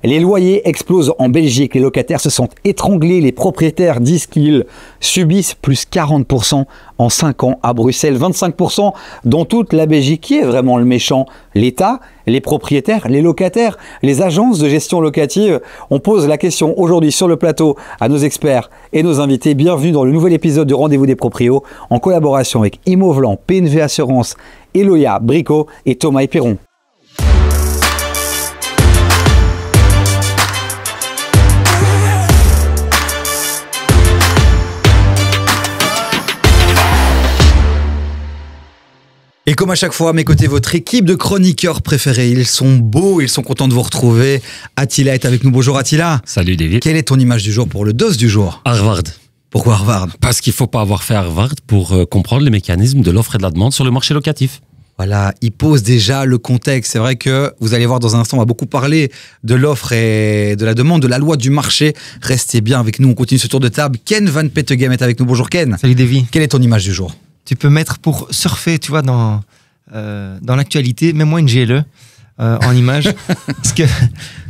Les loyers explosent en Belgique, les locataires se sentent étranglés, les propriétaires disent qu'ils subissent plus 40% en 5 ans à Bruxelles, 25% dans toute la Belgique. Qui est vraiment le méchant? L'État, les propriétaires, les locataires, les agences de gestion locative? On pose la question aujourd'hui sur le plateau à nos experts et nos invités. Bienvenue dans le nouvel épisode du Rendez-vous des Proprios en collaboration avec Imovlan, PNV Assurance, Eloya, Brico et Thomas Éperon. Et comme à chaque fois, à mes côtés, votre équipe de chroniqueurs préférés. Ils sont beaux, ils sont contents de vous retrouver. Attila est avec nous. Bonjour Attila. Salut David. Quelle est ton image du jour pour le dos du jour? Harvard. Pourquoi Harvard? Parce qu'il ne faut pas avoir fait Harvard pour comprendre les mécanismes de l'offre et de la demande sur le marché locatif. Voilà, il pose déjà le contexte. C'est vrai que vous allez voir dans un instant, on va beaucoup parler de l'offre et de la demande, de la loi du marché. Restez bien avec nous, on continue ce tour de table. Ken Van Petegem est avec nous. Bonjour Ken. Salut Davy. Quelle est ton image du jour? Tu peux mettre pour surfer, tu vois, dans l'actualité, mets-moi une GLE en image. Parce que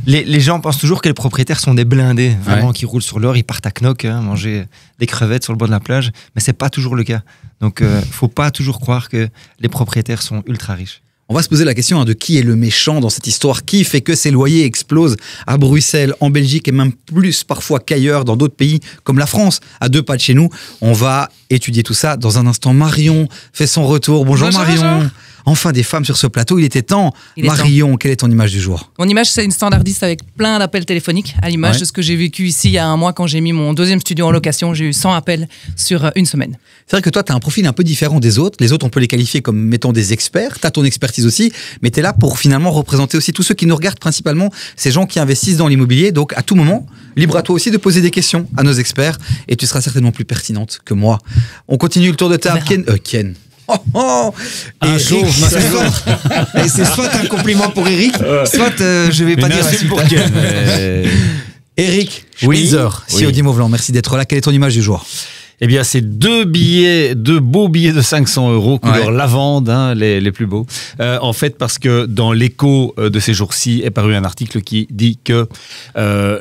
les gens pensent toujours que les propriétaires sont des blindés, vraiment, qui roulent sur l'or, ils partent à Knock, manger des crevettes sur le bord de la plage. Mais c'est pas toujours le cas. Donc, faut pas toujours croire que les propriétaires sont ultra riches. On va se poser la question de qui est le méchant dans cette histoire, qui fait que ces loyers explosent à Bruxelles, en Belgique et même plus parfois qu'ailleurs dans d'autres pays comme la France, à 2 pas de chez nous. On va étudier tout ça dans un instant. Marion fait son retour. Bonjour Marion. Bonjour. Enfin des femmes sur ce plateau, il était temps. Marion, quelle est ton image du jour? Mon image, c'est une standardiste avec plein d'appels téléphoniques, à l'image de ce que j'ai vécu ici il y a un mois quand j'ai mis mon 2e studio en location. J'ai eu 100 appels sur une semaine. C'est vrai que toi, tu as un profil un peu différent des autres. Les autres, on peut les qualifier comme mettant des experts. Tu as ton expertise aussi, mais tu es là pour finalement représenter aussi tous ceux qui nous regardent principalement, ces gens qui investissent dans l'immobilier. Donc à tout moment, libre à toi aussi de poser des questions à nos experts et tu seras certainement plus pertinente que moi. On continue le tour de table. Ken. Et c'est soit un compliment pour Eric, soit je vais pas dire la suite pour Ken. Eric Schweizer, CEO d'Imovlan, merci d'être là. Quelle est ton image du jour? Eh bien, c'est 2 beaux billets de 500 € couleur lavande, les plus beaux. En fait, parce que dans l'écho de ces jours-ci est paru un article qui dit que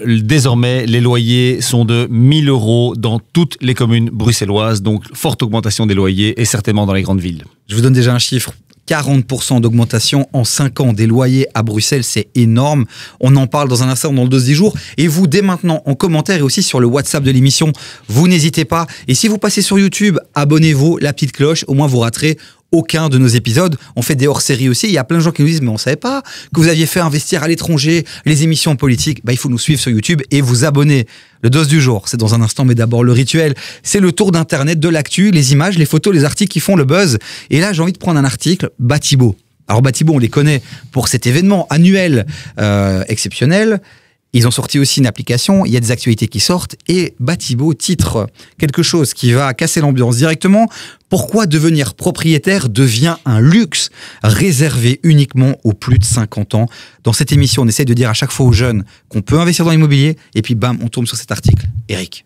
désormais, les loyers sont de 1 000 € dans toutes les communes bruxelloises. Donc, forte augmentation des loyers et certainement dans les grandes villes. Je vous donne déjà un chiffre. 40% d'augmentation en 5 ans des loyers à Bruxelles, c'est énorme. On en parle dans un instant dans le 12 jours. Et vous, dès maintenant, en commentaire et aussi sur le WhatsApp de l'émission, vous n'hésitez pas. Et si vous passez sur YouTube, abonnez-vous, la petite cloche, au moins vous raterez aucun de nos épisodes. On fait des hors-séries aussi. Il y a plein de gens qui nous disent, mais on ne savait pas que vous aviez fait investir à l'étranger, les émissions politiques. Il faut nous suivre sur YouTube et vous abonner. Le dos du jour, c'est dans un instant, mais d'abord le rituel. C'est le tour d'Internet, de l'actu, les images, les photos, les articles qui font le buzz. Et là, j'ai envie de prendre un article, Batibo. Alors Batibo, on les connaît pour cet événement annuel exceptionnel. Ils ont sorti aussi une application, il y a des actualités qui sortent, et Batibo titre quelque chose qui va casser l'ambiance directement. Pourquoi devenir propriétaire devient un luxe réservé uniquement aux plus de 50 ans? Dans cette émission, on essaie de dire à chaque fois aux jeunes qu'on peut investir dans l'immobilier, et puis bam, on tombe sur cet article. Eric.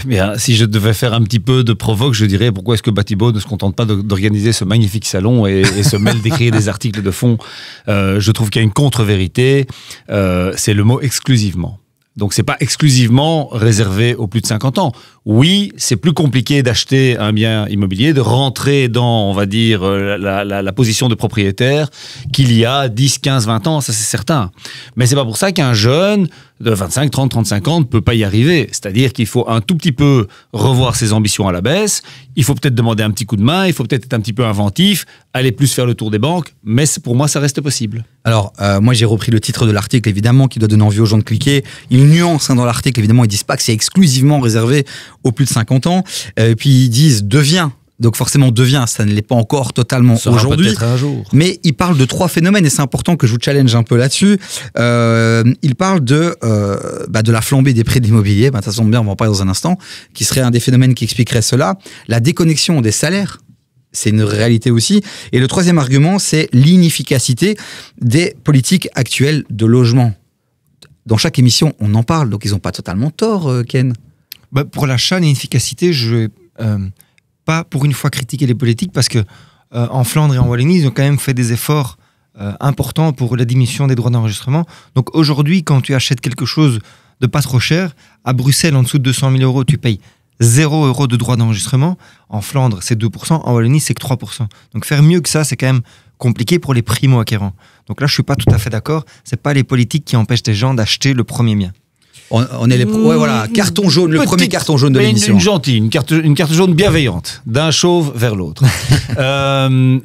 Bien, si je devais faire un petit peu de provoque, je dirais pourquoi est-ce que Batibo ne se contente pas d'organiser ce magnifique salon et se mêle d'écrire des articles de fond. Je trouve qu'il y a une contre-vérité, c'est le mot exclusivement. Donc c'est pas exclusivement réservé aux plus de 50 ans. Oui, c'est plus compliqué d'acheter un bien immobilier, de rentrer dans, on va dire, la position de propriétaire qu'il y a 10, 15, 20 ans, ça c'est certain. Mais c'est pas pour ça qu'un jeune de 25, 30, 35 ans ne peut pas y arriver. C'est-à-dire qu'il faut un tout petit peu revoir ses ambitions à la baisse, il faut peut-être demander un petit coup de main, il faut peut-être être un petit peu inventif, aller plus faire le tour des banques, mais pour moi ça reste possible. Alors, moi j'ai repris le titre de l'article, évidemment, qui doit donner envie aux gens de cliquer. Ils nuancent dans l'article, évidemment, ils disent pas que c'est exclusivement réservé aux plus de 50 ans. Puis ils disent « devient ». Donc forcément, devient, ça ne l'est pas encore totalement aujourd'hui. Peut-être un jour. Mais il parle de 3 phénomènes, et c'est important que je vous challenge un peu là-dessus. Il parle de la flambée des prix de l'immobilier, ça tombe bien, on va en parler dans un instant, qui serait un des phénomènes qui expliquerait cela. La déconnexion des salaires, c'est une réalité aussi. Et le 3e argument, c'est l'inefficacité des politiques actuelles de logement. Dans chaque émission, on en parle, donc ils n'ont pas totalement tort, Ken. Pour l'achat, l'inefficacité, je vais pas pour une fois critiquer les politiques, parce que en Flandre et en Wallonie, ils ont quand même fait des efforts important pour la diminution des droits d'enregistrement. Donc aujourd'hui, quand tu achètes quelque chose de pas trop cher, à Bruxelles, en dessous de 200 000 euros, tu payes 0 € de droits d'enregistrement. En Flandre, c'est 2%. En Wallonie, c'est que 3%. Donc faire mieux que ça, c'est quand même compliqué pour les primo-acquérants. Donc là, je suis pas tout à fait d'accord. C'est pas les politiques qui empêchent les gens d'acheter le premier bien. On est les ouais, voilà, carton jaune, le premier carton jaune de l'émission. Une gentille, une carte jaune bienveillante, d'un chauve vers l'autre.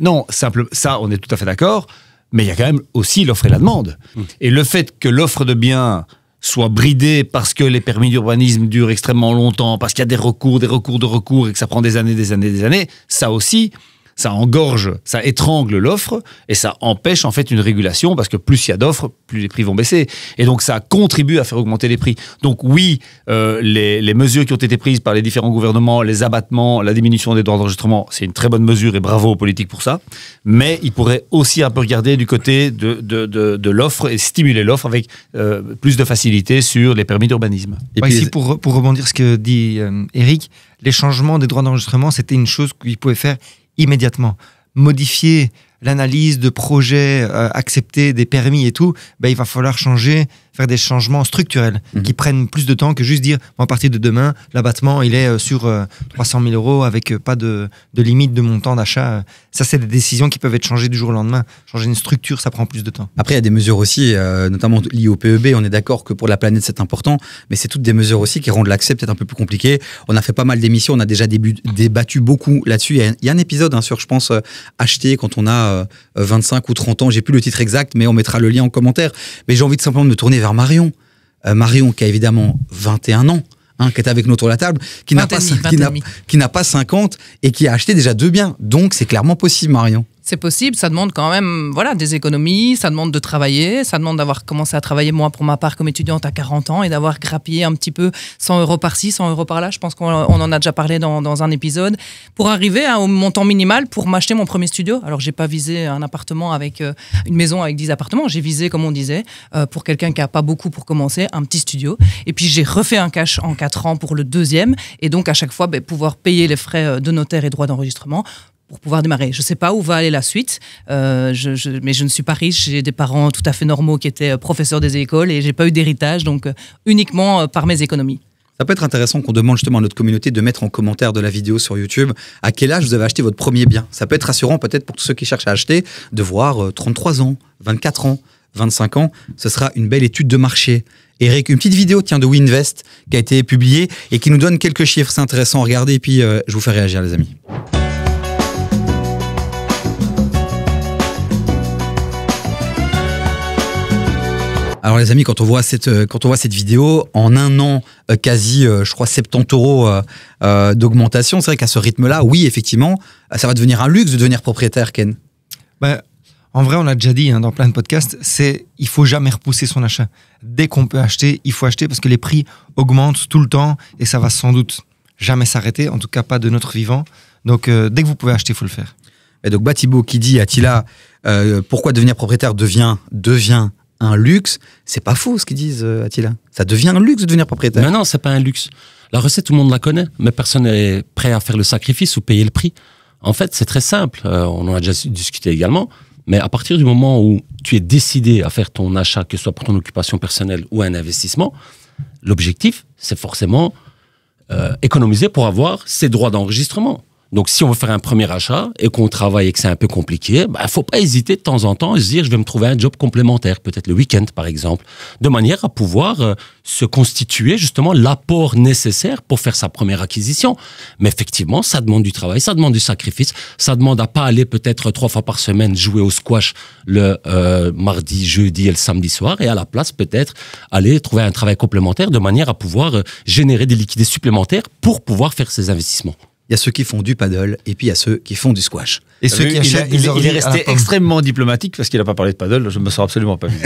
Non, simple, ça, on est tout à fait d'accord, mais il y a quand même aussi l'offre et la demande. Et le fait que l'offre de biens soit bridée parce que les permis d'urbanisme durent extrêmement longtemps, parce qu'il y a des recours et que ça prend des années, ça aussi, ça engorge, ça étrangle l'offre et ça empêche en fait une régulation parce que plus il y a d'offres, plus les prix vont baisser. Et donc ça contribue à faire augmenter les prix. Donc oui, les mesures qui ont été prises par les différents gouvernements, les abattements, la diminution des droits d'enregistrement, c'est une très bonne mesure et bravo aux politiques pour ça. Mais il pourrait aussi un peu regarder du côté de l'offre et stimuler l'offre avec plus de facilité sur les permis d'urbanisme. Et puis, ici, pour rebondir ce que dit Eric, les changements des droits d'enregistrement, c'était une chose qu'ils pouvaient faire immédiatement. Modifier l'analyse de projets, accepter des permis et tout, il va falloir faire des changements structurels qui prennent plus de temps que juste dire à partir de demain, l'abattement il est sur 300 000 € avec pas de limite de montant d'achat. Ça, c'est des décisions qui peuvent être changées du jour au lendemain. Changer une structure, ça prend plus de temps. Après, il y a des mesures aussi, notamment liées au PEB. On est d'accord que pour la planète, c'est important, mais c'est toutes des mesures aussi qui rendent l'accès peut-être un peu plus compliqué. On a fait pas mal d'émissions, on a déjà débattu beaucoup là-dessus. Il y a un épisode sur, je pense, acheter quand on a 25 ou 30 ans, j'ai plus le titre exact, mais on mettra le lien en commentaire. Mais j'ai envie de simplement me tourner vers Marion. Marion qui a évidemment 21 ans, qui est avec nous autour de la table, qui n'a pas 50 et qui a acheté déjà 2 biens. Donc c'est clairement possible, Marion. C'est possible, ça demande quand même des économies, ça demande de travailler, ça demande d'avoir commencé à travailler, moi pour ma part comme étudiante à 40 ans, et d'avoir grappillé un petit peu 100 € par-ci, 100 € par-là. Je pense qu'on en a déjà parlé dans un épisode, pour arriver au montant minimal pour m'acheter mon premier studio. Alors j'ai pas visé un appartement avec une maison avec 10 appartements, j'ai visé, comme on disait, pour quelqu'un qui a pas beaucoup pour commencer, un petit studio. Et puis j'ai refait un cash en 4 ans pour le deuxième, et donc à chaque fois pouvoir payer les frais de notaire et droits d'enregistrement pour pouvoir démarrer. Je ne sais pas où va aller la suite, mais je ne suis pas riche. J'ai des parents tout à fait normaux qui étaient professeurs des écoles et je n'ai pas eu d'héritage, donc uniquement par mes économies. Ça peut être intéressant qu'on demande justement à notre communauté de mettre en commentaire de la vidéo sur YouTube à quel âge vous avez acheté votre premier bien. Ça peut être rassurant peut-être pour tous ceux qui cherchent à acheter de voir 33 ans, 24 ans, 25 ans. Ce sera une belle étude de marché. Eric, une petite vidéo de Winvest qui a été publiée et qui nous donne quelques chiffres. C'est intéressant à regarder et puis je vous fais réagir les amis. Alors les amis, quand on voit cette vidéo, en un an, quasi, je crois, 70 € d'augmentation, c'est vrai qu'à ce rythme-là, oui, effectivement, ça va devenir un luxe de devenir propriétaire, Ken. En vrai, on l'a déjà dit dans plein de podcasts, il faut jamais repousser son achat. Dès qu'on peut acheter, il faut acheter parce que les prix augmentent tout le temps et ça va sans doute jamais s'arrêter, en tout cas pas de notre vivant. Donc dès que vous pouvez acheter, il faut le faire. Et donc Thibaut qui dit, Attila, pourquoi devenir propriétaire devient un luxe, c'est pas faux ce qu'ils disent, Attila. Ça devient un luxe de devenir propriétaire. Mais non, c'est pas un luxe. La recette, tout le monde la connaît, mais personne n'est prêt à faire le sacrifice ou payer le prix. En fait, c'est très simple. On en a déjà discuté également. Mais à partir du moment où tu es décidé à faire ton achat, que ce soit pour ton occupation personnelle ou un investissement, l'objectif, c'est forcément économiser pour avoir ces droits d'enregistrement. Donc, si on veut faire un premier achat et qu'on travaille et que c'est un peu compliqué, faut pas hésiter de temps en temps à se dire, je vais me trouver un job complémentaire, peut-être le week-end par exemple, de manière à pouvoir se constituer justement l'apport nécessaire pour faire sa première acquisition. Mais effectivement, ça demande du travail, ça demande du sacrifice, ça demande à pas aller peut-être 3 fois par semaine jouer au squash le mardi, jeudi et le samedi soir, et à la place peut-être aller trouver un travail complémentaire de manière à pouvoir générer des liquidités supplémentaires pour pouvoir faire ces investissements. Il y a ceux qui font du paddle et puis il y a ceux qui font du squash. Et ceux qui achètent il est resté extrêmement diplomatique parce qu'il n'a pas parlé de paddle. Je ne me sens absolument pas vu.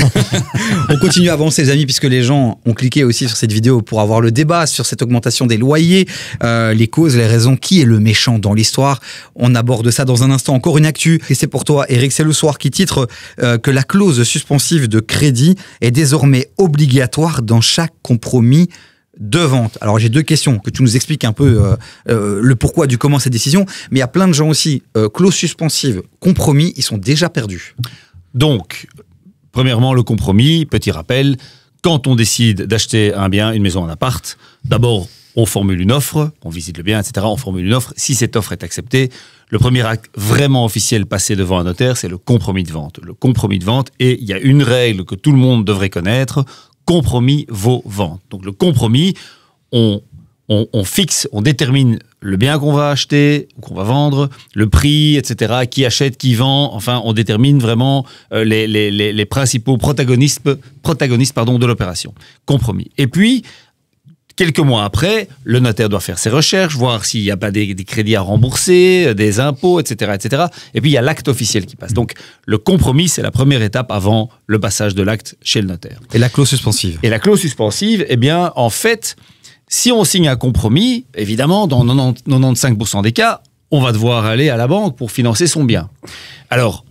On continue à avancer, les amis, puisque les gens ont cliqué aussi sur cette vidéo pour avoir le débat sur cette augmentation des loyers, les causes, les raisons, qui est le méchant dans l'histoire. On aborde ça dans un instant. Encore une actu, et c'est pour toi, Eric, c'est le soir qui titre que la clause suspensive de crédit est désormais obligatoire dans chaque compromis de vente. Alors j'ai 2 questions, que tu nous expliques un peu le pourquoi du comment cette décision, mais il y a plein de gens aussi, clause suspensive, compromis, ils sont déjà perdus. Donc, premièrement, le compromis, petit rappel, quand on décide d'acheter un bien, une maison, un appart, d'abord, on formule une offre, on visite le bien, etc. On formule une offre. Si cette offre est acceptée, le premier acte vraiment officiel passé devant un notaire, c'est le compromis de vente. Le compromis de vente, et il y a une règle que tout le monde devrait connaître, compromis vaut vente. Donc le compromis, on fixe, on détermine le bien qu'on va acheter ou qu'on va vendre, le prix, etc., qui achète, qui vend, enfin, on détermine vraiment les principaux protagonistes de l'opération. Compromis. Et puis, quelques mois après, le notaire doit faire ses recherches, voir s'il n'y a pas des crédits à rembourser, des impôts, etc., etc. Et puis, il y a l'acte officiel qui passe. Donc, le compromis, c'est la première étape avant le passage de l'acte chez le notaire. Et la clause suspensive. Et la clause suspensive, eh bien, en fait, si on signe un compromis, évidemment, dans 95% des cas, on va devoir aller à la banque pour financer son bien. Alors,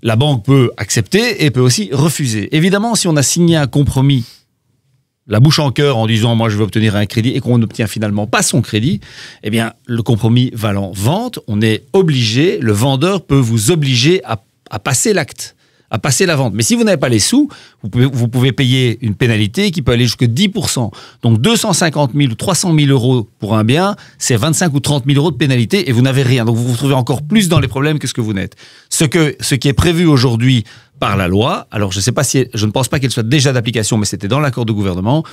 la banque peut accepter et peut aussi refuser. Évidemment, si on a signé un compromis, la bouche en cœur en disant « moi je veux obtenir un crédit » et qu'on n'obtient finalement pas son crédit, eh bien, le compromis valant vente, on est obligé, le vendeur peut vous obliger à passer l'acte, à passer la vente. Mais si vous n'avez pas les sous, vous pouvez payer une pénalité qui peut aller jusqu'à 10%. Donc 250 000 ou 300 000 euros pour un bien, c'est 25 ou 30 000 euros de pénalité et vous n'avez rien. Donc vous vous trouvez encore plus dans les problèmes que ce que vous n'êtes. Ce qui est prévu aujourd'hui par la loi, alors je ne pense pas qu'elle soit déjà d'application, mais c'était dans l'accord de gouvernement,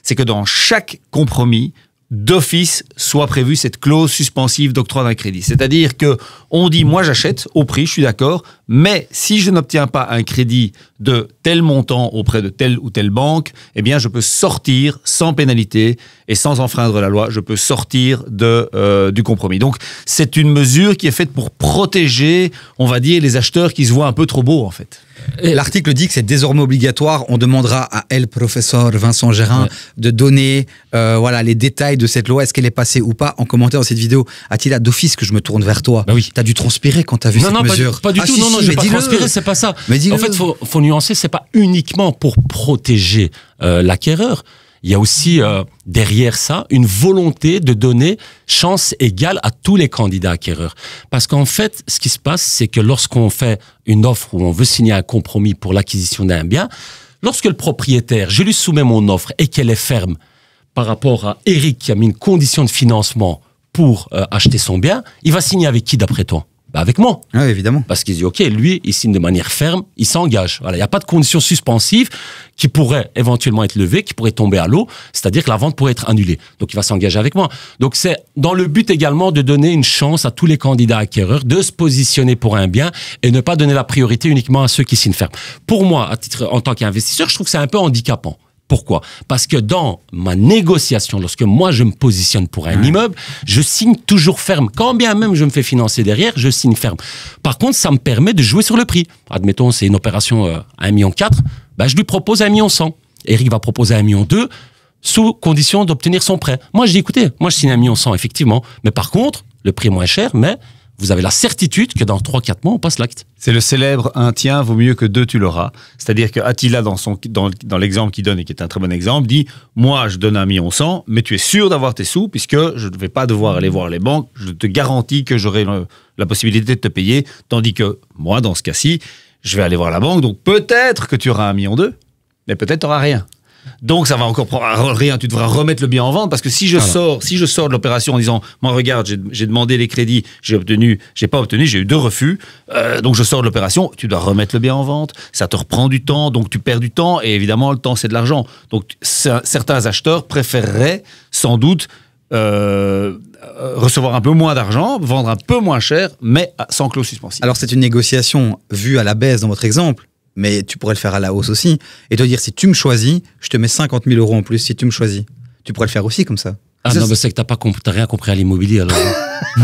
c'est que dans chaque compromis, d'office soit prévue cette clause suspensive d'octroi d'un crédit. C'est-à-dire que on dit, moi j'achète au prix, je suis d'accord, mais si je n'obtiens pas un crédit de tel montant auprès de telle ou telle banque, eh bien je peux sortir sans pénalité et sans enfreindre la loi, je peux sortir du compromis. Donc c'est une mesure qui est faite pour protéger, on va dire, les acheteurs qui se voient un peu trop beaux en fait. L'article dit que c'est désormais obligatoire. On demandera à elle, professeur Vincent Gérin, de donner les détails de cette loi. Est-ce qu'elle est passée ou pas? En commentaire de cette vidéo, Attila, d'office que je me tourne vers toi. Bah oui. T'as dû transpirer quand t'as vu cette mesure. Pas du tout. Non, je vais pas transpirer, c'est pas ça. En fait, faut nuancer, c'est pas uniquement pour protéger l'acquéreur. Il y a aussi derrière ça une volonté de donner chance égale à tous les candidats acquéreurs. Parce qu'en fait, ce qui se passe, c'est que lorsqu'on fait une offre où on veut signer un compromis pour l'acquisition d'un bien, lorsque le propriétaire, je lui soumets mon offre et qu'elle est ferme par rapport à Eric qui a mis une condition de financement pour acheter son bien, il va signer avec qui d'après toi? Avec moi. Oui, évidemment. Parce qu'il dit, OK, lui, il signe de manière ferme, il s'engage. Voilà, il n'y a pas de condition suspensive qui pourrait éventuellement être levée, qui pourrait tomber à l'eau, c'est-à-dire que la vente pourrait être annulée. Donc, il va s'engager avec moi. Donc, c'est dans le but également de donner une chance à tous les candidats acquéreurs de se positionner pour un bien et ne pas donner la priorité uniquement à ceux qui signent ferme. Pour moi, en tant qu'investisseur, je trouve que c'est un peu handicapant. Pourquoi? Parce que dans ma négociation, lorsque moi je me positionne pour un immeuble, je signe toujours ferme. Quand bien même je me fais financer derrière, je signe ferme. Par contre, ça me permet de jouer sur le prix. Admettons, c'est une opération à 1,4 million, je lui propose 1,1 million. Eric va proposer 1,2 million sous condition d'obtenir son prêt. Moi, je dis, écoutez, moi je signe 1,1 million, effectivement. Mais par contre, le prix est moins cher, mais vous avez la certitude que dans 3-4 mois, on passe l'acte. C'est le célèbre « un tien vaut mieux que deux tu l'auras ». C'est-à-dire que Attila, dans l'exemple qu'il donne, et qui est un très bon exemple, dit « moi, je donne 1,1 million, mais tu es sûr d'avoir tes sous, puisque je ne vais pas devoir aller voir les banques, je te garantis que j'aurai la possibilité de te payer, tandis que moi, dans ce cas-ci, je vais aller voir la banque, donc peut-être que tu auras 1,2 million, mais peut-être tu n'auras rien ». Donc ça va encore prendre rien, tu devras remettre le bien en vente parce que si je sors de l'opération en disant moi regarde j'ai demandé les crédits, j'ai pas obtenu, j'ai eu 2 refus, donc je sors de l'opération, tu dois remettre le bien en vente, ça te reprend du temps, donc tu perds du temps et évidemment le temps c'est de l'argent. Donc certains acheteurs préféreraient sans doute recevoir un peu moins d'argent, vendre un peu moins cher, mais sans clause suspensive. Alors c'est une négociation vue à la baisse dans votre exemple. Mais tu pourrais le faire à la hausse aussi. Et te dire, si tu me choisis, je te mets 50 000 euros en plus si tu me choisis. Tu pourrais le faire aussi comme ça. Ah non, mais c'est que t'as rien compris à l'immobilier. Alors,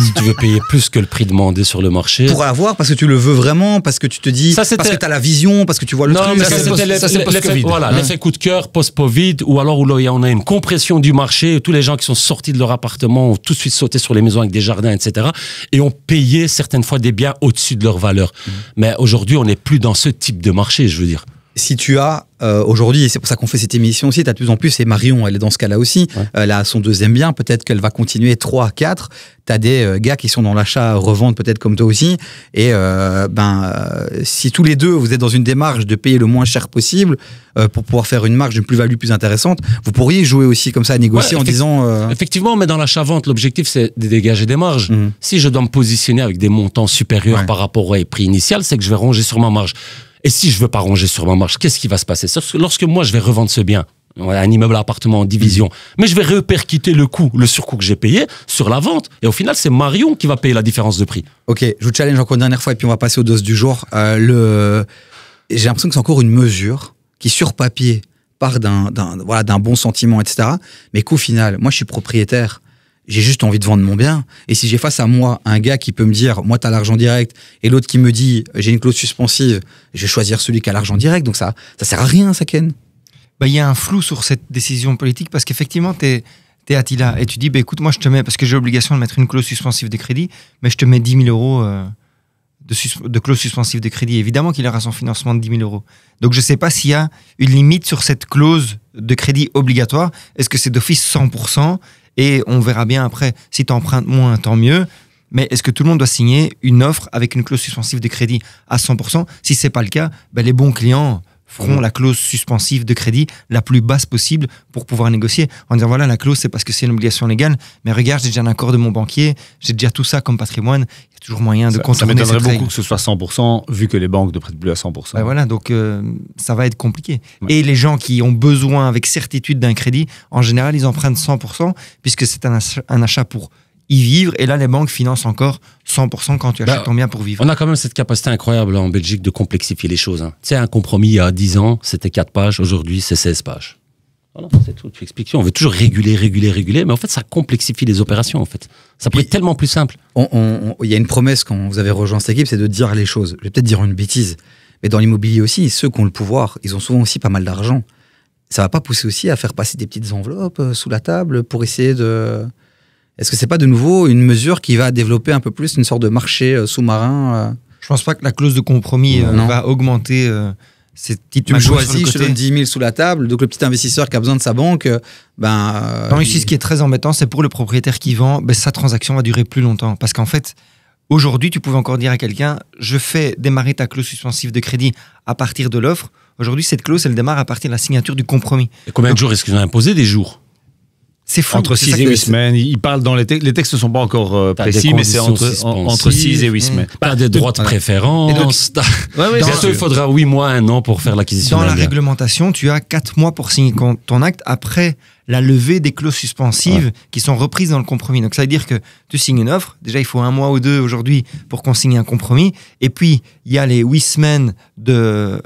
si tu veux payer plus que le prix demandé sur le marché. Pour avoir, parce que tu le veux vraiment, parce que tu te dis, parce que tu as la vision, parce que tu vois le truc. Mais ça, c'était l'effet coup de cœur post-Covid, ou alors où là, on a une compression du marché, où tous les gens qui sont sortis de leur appartement ont tout de suite sauté sur les maisons avec des jardins, etc. Et ont payé certaines fois des biens au-dessus de leur valeur. Mais aujourd'hui, on n'est plus dans ce type de marché, je veux dire. Si tu as aujourd'hui, et c'est pour ça qu'on fait cette émission aussi, tu as de plus en plus, et Marion, elle est dans ce cas-là aussi, elle a son deuxième bien, peut-être qu'elle va continuer 3, 4. Tu as des gars qui sont dans l'achat-revente, peut-être comme toi aussi. Et si tous les deux, vous êtes dans une démarche de payer le moins cher possible pour pouvoir faire une marge, une plus-value plus intéressante, vous pourriez jouer aussi comme ça à négocier en disant... Effectivement, mais dans l'achat-vente, l'objectif, c'est de dégager des marges. Si je dois me positionner avec des montants supérieurs par rapport au prix initial, c'est que je vais ronger sur ma marge. Et si je veux pas ronger sur ma marge, qu'est-ce qui va se passer? Lorsque moi, je vais revendre ce bien, un immeuble à appartement en division, mais je vais répercuter le surcoût que j'ai payé sur la vente. Et au final, c'est Marion qui va payer la différence de prix. Ok, je vous challenge encore une dernière fois et puis on va passer aux doses du jour. J'ai l'impression que c'est encore une mesure qui, sur papier, part d'un bon sentiment, etc. Mais qu'au final, moi, je suis propriétaire. J'ai juste envie de vendre mon bien. Et si j'ai face à moi un gars qui peut me dire, moi, t'as l'argent direct, et l'autre qui me dit, j'ai une clause suspensive, je vais choisir celui qui a l'argent direct. Donc ça sert à rien, ça, Ken. Il y a un flou sur cette décision politique parce qu'effectivement, t'es Attila et tu dis, écoute, moi, je te mets, parce que j'ai l'obligation de mettre une clause suspensive de crédit, mais je te mets 10 000 euros de clause suspensive de crédit. Évidemment qu'il aura son financement de 10 000 euros. Donc, je ne sais pas s'il y a une limite sur cette clause de crédit obligatoire. Est-ce que c'est d'office 100%? Et on verra bien après, si tu empruntes moins, tant mieux. Mais est-ce que tout le monde doit signer une offre avec une clause suspensive de crédit à 100%? Si ce n'est pas le cas, les bons clients feront la clause suspensive de crédit la plus basse possible pour pouvoir négocier. En disant, voilà, la clause, c'est parce que c'est une obligation légale. Mais regarde, j'ai déjà un accord de mon banquier, j'ai déjà tout ça comme patrimoine. Il y a toujours moyen de contourner cette règle. Ça m'étonnerait beaucoup que ce soit 100%, vu que les banques ne prêtent plus à 100%. Voilà, donc ça va être compliqué. Ouais. Et les gens qui ont besoin avec certitude d'un crédit, en général, ils empruntent 100%, puisque c'est un achat pour y vivre. Et là, les banques financent encore 100% quand tu achètes ton bien pour vivre. On a quand même cette capacité incroyable en Belgique de complexifier les choses. Tu sais, un compromis il y a 10 ans, c'était 4 pages. Aujourd'hui, c'est 16 pages. Voilà, c'est tout. Tu expliques. On veut toujours réguler. Mais en fait, ça complexifie les opérations. En fait, ça peut être tellement plus simple. Il y a une promesse quand vous avez rejoint cette équipe, c'est de dire les choses. Je vais peut-être dire une bêtise, mais dans l'immobilier aussi, ceux qui ont le pouvoir, ils ont souvent aussi pas mal d'argent. Ça va pas pousser aussi à faire passer des petites enveloppes sous la table pour essayer de... Est-ce que c'est pas de nouveau une mesure qui va développer un peu plus une sorte de marché sous-marin Je pense pas que la clause de compromis va augmenter ces petites... Tu me choisis, je te donne 10 000 sous la table, donc le petit investisseur qui a besoin de sa banque... Non, ici, ce qui est très embêtant, c'est pour le propriétaire qui vend, sa transaction va durer plus longtemps. Parce qu'en fait, aujourd'hui, tu pouvais encore dire à quelqu'un, je fais démarrer ta clause suspensive de crédit à partir de l'offre. Aujourd'hui, cette clause, elle démarre à partir de la signature du compromis. Et combien de jours est-ce qu'ils ont imposé des jours? C'est fou. Entre 6 et 8 semaines. Ils parlent dans les textes ne sont pas encore précis, mais c'est entre 6 et 8 semaines. Pas des droits de préférence. Il faudra 8 mois, 1 an pour faire l'acquisition. Dans la réglementation, tu as 4 mois pour signer ton acte après la levée des clauses suspensives qui sont reprises dans le compromis. Donc ça veut dire que tu signes une offre. Déjà, il faut 1 mois ou 2 aujourd'hui pour qu'on signe un compromis. Et puis, il y a les 8 semaines de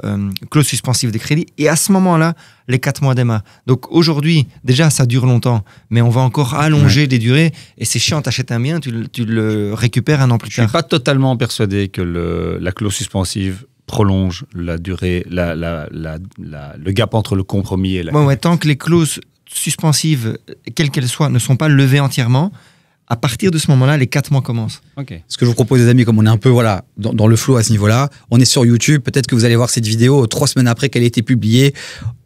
clauses suspensives de crédit. Et à ce moment-là, les 4 mois démarrent. Donc aujourd'hui, déjà, ça dure longtemps. Mais on va encore allonger des durées. Et c'est chiant, t'achètes un bien, tu le récupères 1 an plus tard. Je ne suis pas totalement persuadé que la clause suspensive prolonge la durée, le gap entre le compromis et la... tant que les clauses suspensives, quelles qu'elles soient, ne sont pas levées entièrement, à partir de ce moment-là, les 4 mois commencent. Okay. Ce que je vous propose, les amis, comme on est un peu dans le flow à ce niveau-là, on est sur YouTube, peut-être que vous allez voir cette vidéo 3 semaines après qu'elle ait été publiée.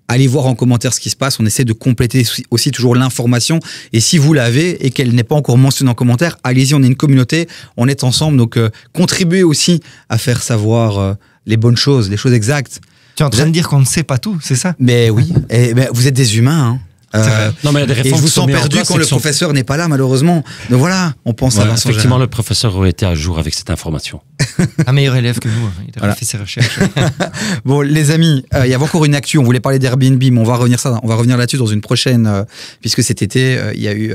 Allez voir en commentaire ce qui se passe. On essaie de compléter aussi toujours l'information. Et si vous l'avez et qu'elle n'est pas encore mentionnée en commentaire, allez-y, on est une communauté, on est ensemble. Donc, contribuez aussi à faire savoir les bonnes choses, les choses exactes. Tu es en train de dire qu'on ne sait pas tout, c'est ça? Mais oui, vous êtes des humains, hein. Non, mais il y a des réformes et je vous sens perdu quand le professeur n'est pas là, malheureusement. Donc voilà, on pense à Vincent effectivement, Gérard. le professeur aurait été à jour avec cette information. Un meilleur élève que nous, il a fait ses recherches. Bon, les amis, il y a encore une actu. On voulait parler d'Airbnb, mais on va revenir là-dessus dans une prochaine, puisque cet été, il y a eu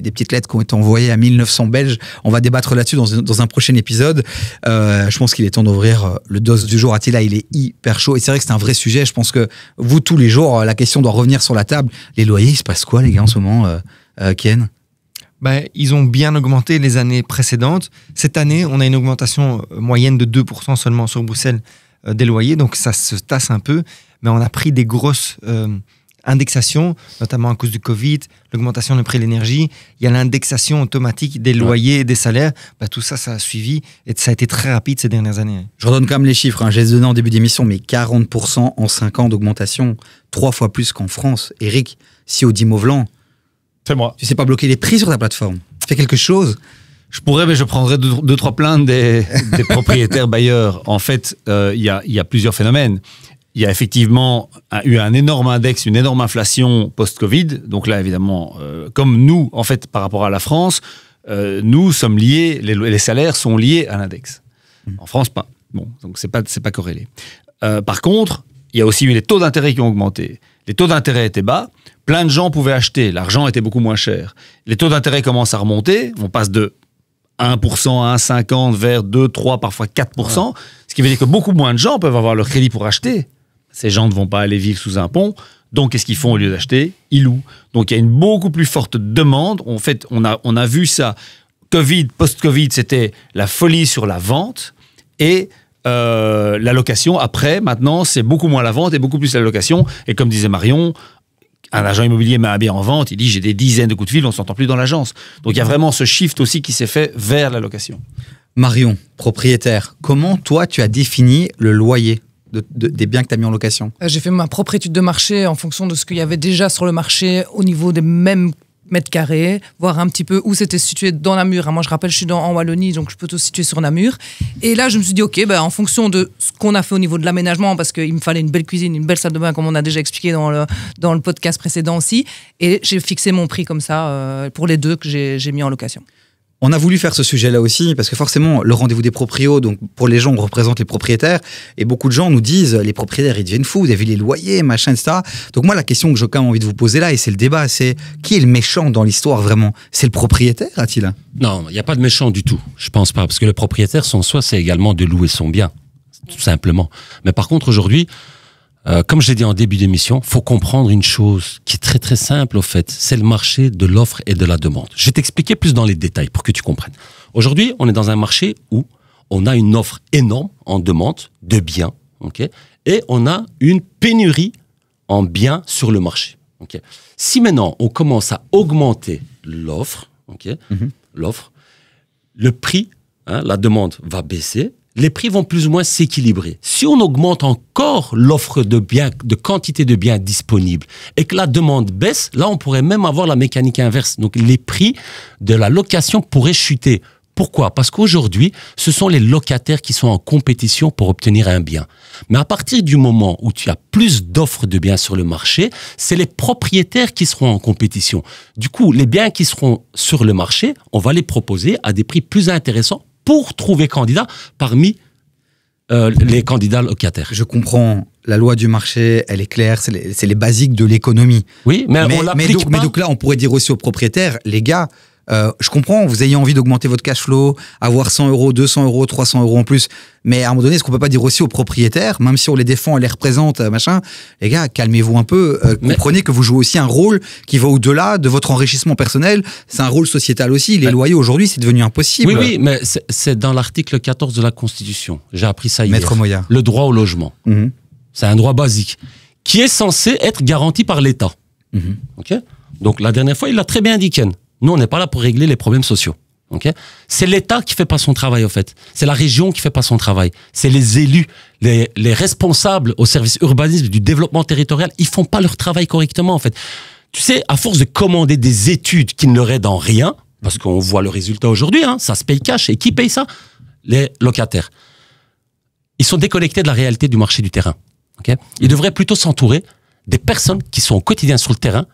des petites lettres qui ont été envoyées à 1900 Belges. On va débattre là-dessus dans un prochain épisode. Je pense qu'il est temps d'ouvrir le dos du jour. Attila, il est hyper chaud. Et c'est vrai que c'est un vrai sujet. Je pense que vous, tous les jours, la question doit revenir sur la table. Les loyers, il se passe quoi, les gars, en ce moment, Ken? Ils ont bien augmenté les années précédentes. Cette année, on a une augmentation moyenne de 2% seulement sur Bruxelles des loyers, donc ça se tasse un peu. Mais on a pris des grosses indexation, notamment à cause du Covid, l'augmentation du prix de l'énergie, il y a l'indexation automatique des loyers et des salaires. Bah, tout ça, ça a suivi et ça a été très rapide ces dernières années. Je redonne quand même les chiffres, hein. Je les ai donnés en début d'émission, mais 40% en 5 ans d'augmentation, 3 fois plus qu'en France. Eric, si Audi Mauvelan, C'est moi. tu sais pas bloquer les prix sur ta plateforme. Fais quelque chose. Je pourrais, mais je prendrais deux, trois plaintes des propriétaires bailleurs. En fait, il y a plusieurs phénomènes. Il y a effectivement eu un énorme index, une énorme inflation post-Covid. Donc là, évidemment, comme nous, en fait, par rapport à la France, nous sommes liés, les salaires sont liés à l'index. En France, pas. Bon, donc c'est pas corrélé. Par contre, il y a aussi eu les taux d'intérêt qui ont augmenté. Les taux d'intérêt étaient bas, plein de gens pouvaient acheter, l'argent était beaucoup moins cher. Les taux d'intérêt commencent à remonter, on passe de 1% à 1,50 vers 2, 3, parfois 4%, ce qui veut dire que beaucoup moins de gens peuvent avoir leur crédit pour acheter. Ces gens ne vont pas aller vivre sous un pont, donc qu'est-ce qu'ils font au lieu d'acheter? Ils louent. Donc il y a une beaucoup plus forte demande. En fait, on a vu ça. Covid, post-Covid, c'était la folie sur la vente et la location. Après, maintenant, c'est beaucoup moins la vente et beaucoup plus la location. Et comme disait Marion, un agent immobilier met un bien en vente, il dit j'ai des dizaines de coups de fil, on ne s'entend plus dans l'agence. Donc il y a vraiment ce shift aussi qui s'est fait vers la location. Marion, propriétaire, comment toi tu as défini le loyer des biens que tu as mis en location? J'ai fait ma propre étude de marché en fonction de ce qu'il y avait déjà sur le marché au niveau des mêmes mètres carrés, voir un petit peu où c'était situé dans Namur. Moi, je rappelle, je suis en Wallonie, donc je peux tout situer sur Namur. Et là, je me suis dit, OK, en fonction de ce qu'on a fait au niveau de l'aménagement, parce qu'il me fallait une belle cuisine, une belle salle de bain, comme on a déjà expliqué dans le podcast précédent aussi. Et j'ai fixé mon prix comme ça pour les deux que j'ai mis en location. On a voulu faire ce sujet-là aussi, parce que forcément, le rendez-vous des proprios, donc pour les gens, on représente les propriétaires, et beaucoup de gens nous disent, les propriétaires, ils deviennent fous, vous avez vu les loyers, machin, etc. Donc moi, la question que j'ai quand même envie de vous poser là, et c'est le débat, c'est qui est le méchant dans l'histoire vraiment? C'est le propriétaire, Attila? Non, il n'y a pas de méchant du tout. Je pense pas, parce que le propriétaire, son soi, c'est également de louer son bien, tout simplement. Mais par contre, aujourd'hui, comme je l'ai dit en début d'émission, faut comprendre une chose qui est très très simple au fait, c'est le marché de l'offre et de la demande. Je vais t'expliquer plus dans les détails pour que tu comprennes. Aujourd'hui, on est dans un marché où on a une offre énorme en demande de biens, okay, et on a une pénurie en biens sur le marché. Okay. Si maintenant on commence à augmenter l'offre, okay, l'offre, le prix, la demande va baisser. Les prix vont plus ou moins s'équilibrer. Si on augmente encore l'offre de biens, de quantité de biens disponibles, et que la demande baisse, là, on pourrait même avoir la mécanique inverse. Donc, les prix de la location pourraient chuter. Pourquoi? Parce qu'aujourd'hui, ce sont les locataires qui sont en compétition pour obtenir un bien. Mais à partir du moment où tu as plus d'offres de biens sur le marché, c'est les propriétaires qui seront en compétition. Du coup, les biens qui seront sur le marché, on va les proposer à des prix plus intéressants pour trouver candidat parmi les candidats locataires. Je comprends, la loi du marché, elle est claire, c'est les basiques de l'économie. Oui, mais on l'applique pas. Mais donc là, on pourrait dire aussi aux propriétaires, les gars, je comprends, vous ayez envie d'augmenter votre cash flow, avoir 100 euros, 200 euros, 300 euros en plus, mais à un moment donné, est-ce qu'on peut pas dire aussi aux propriétaires, même si on les défend, on les représente, machin, les gars, calmez-vous un peu, comprenez que vous jouez aussi un rôle qui va au-delà de votre enrichissement personnel, c'est un rôle sociétal aussi, les loyers aujourd'hui, c'est devenu impossible. Oui, mais c'est dans l'article 14 de la Constitution, j'ai appris ça hier. Maître Moya. Le droit au logement. C'est un droit basique, qui est censé être garanti par l'État. Okay. Donc la dernière fois, il l'a très bien dit, Ken. Nous, on n'est pas là pour régler les problèmes sociaux. Okay, c'est l'État qui fait pas son travail, en fait. C'est la région qui fait pas son travail. C'est les élus, les responsables au service urbanisme, du développement territorial. Ils font pas leur travail correctement, en fait. Tu sais, à force de commander des études qui ne leur aident en rien, parce qu'on voit le résultat aujourd'hui, ça se paye cash. Et qui paye ça? Les locataires. Ils sont déconnectés de la réalité du marché du terrain. Okay, ils devraient plutôt s'entourer des personnes qui sont au quotidien sur le terrain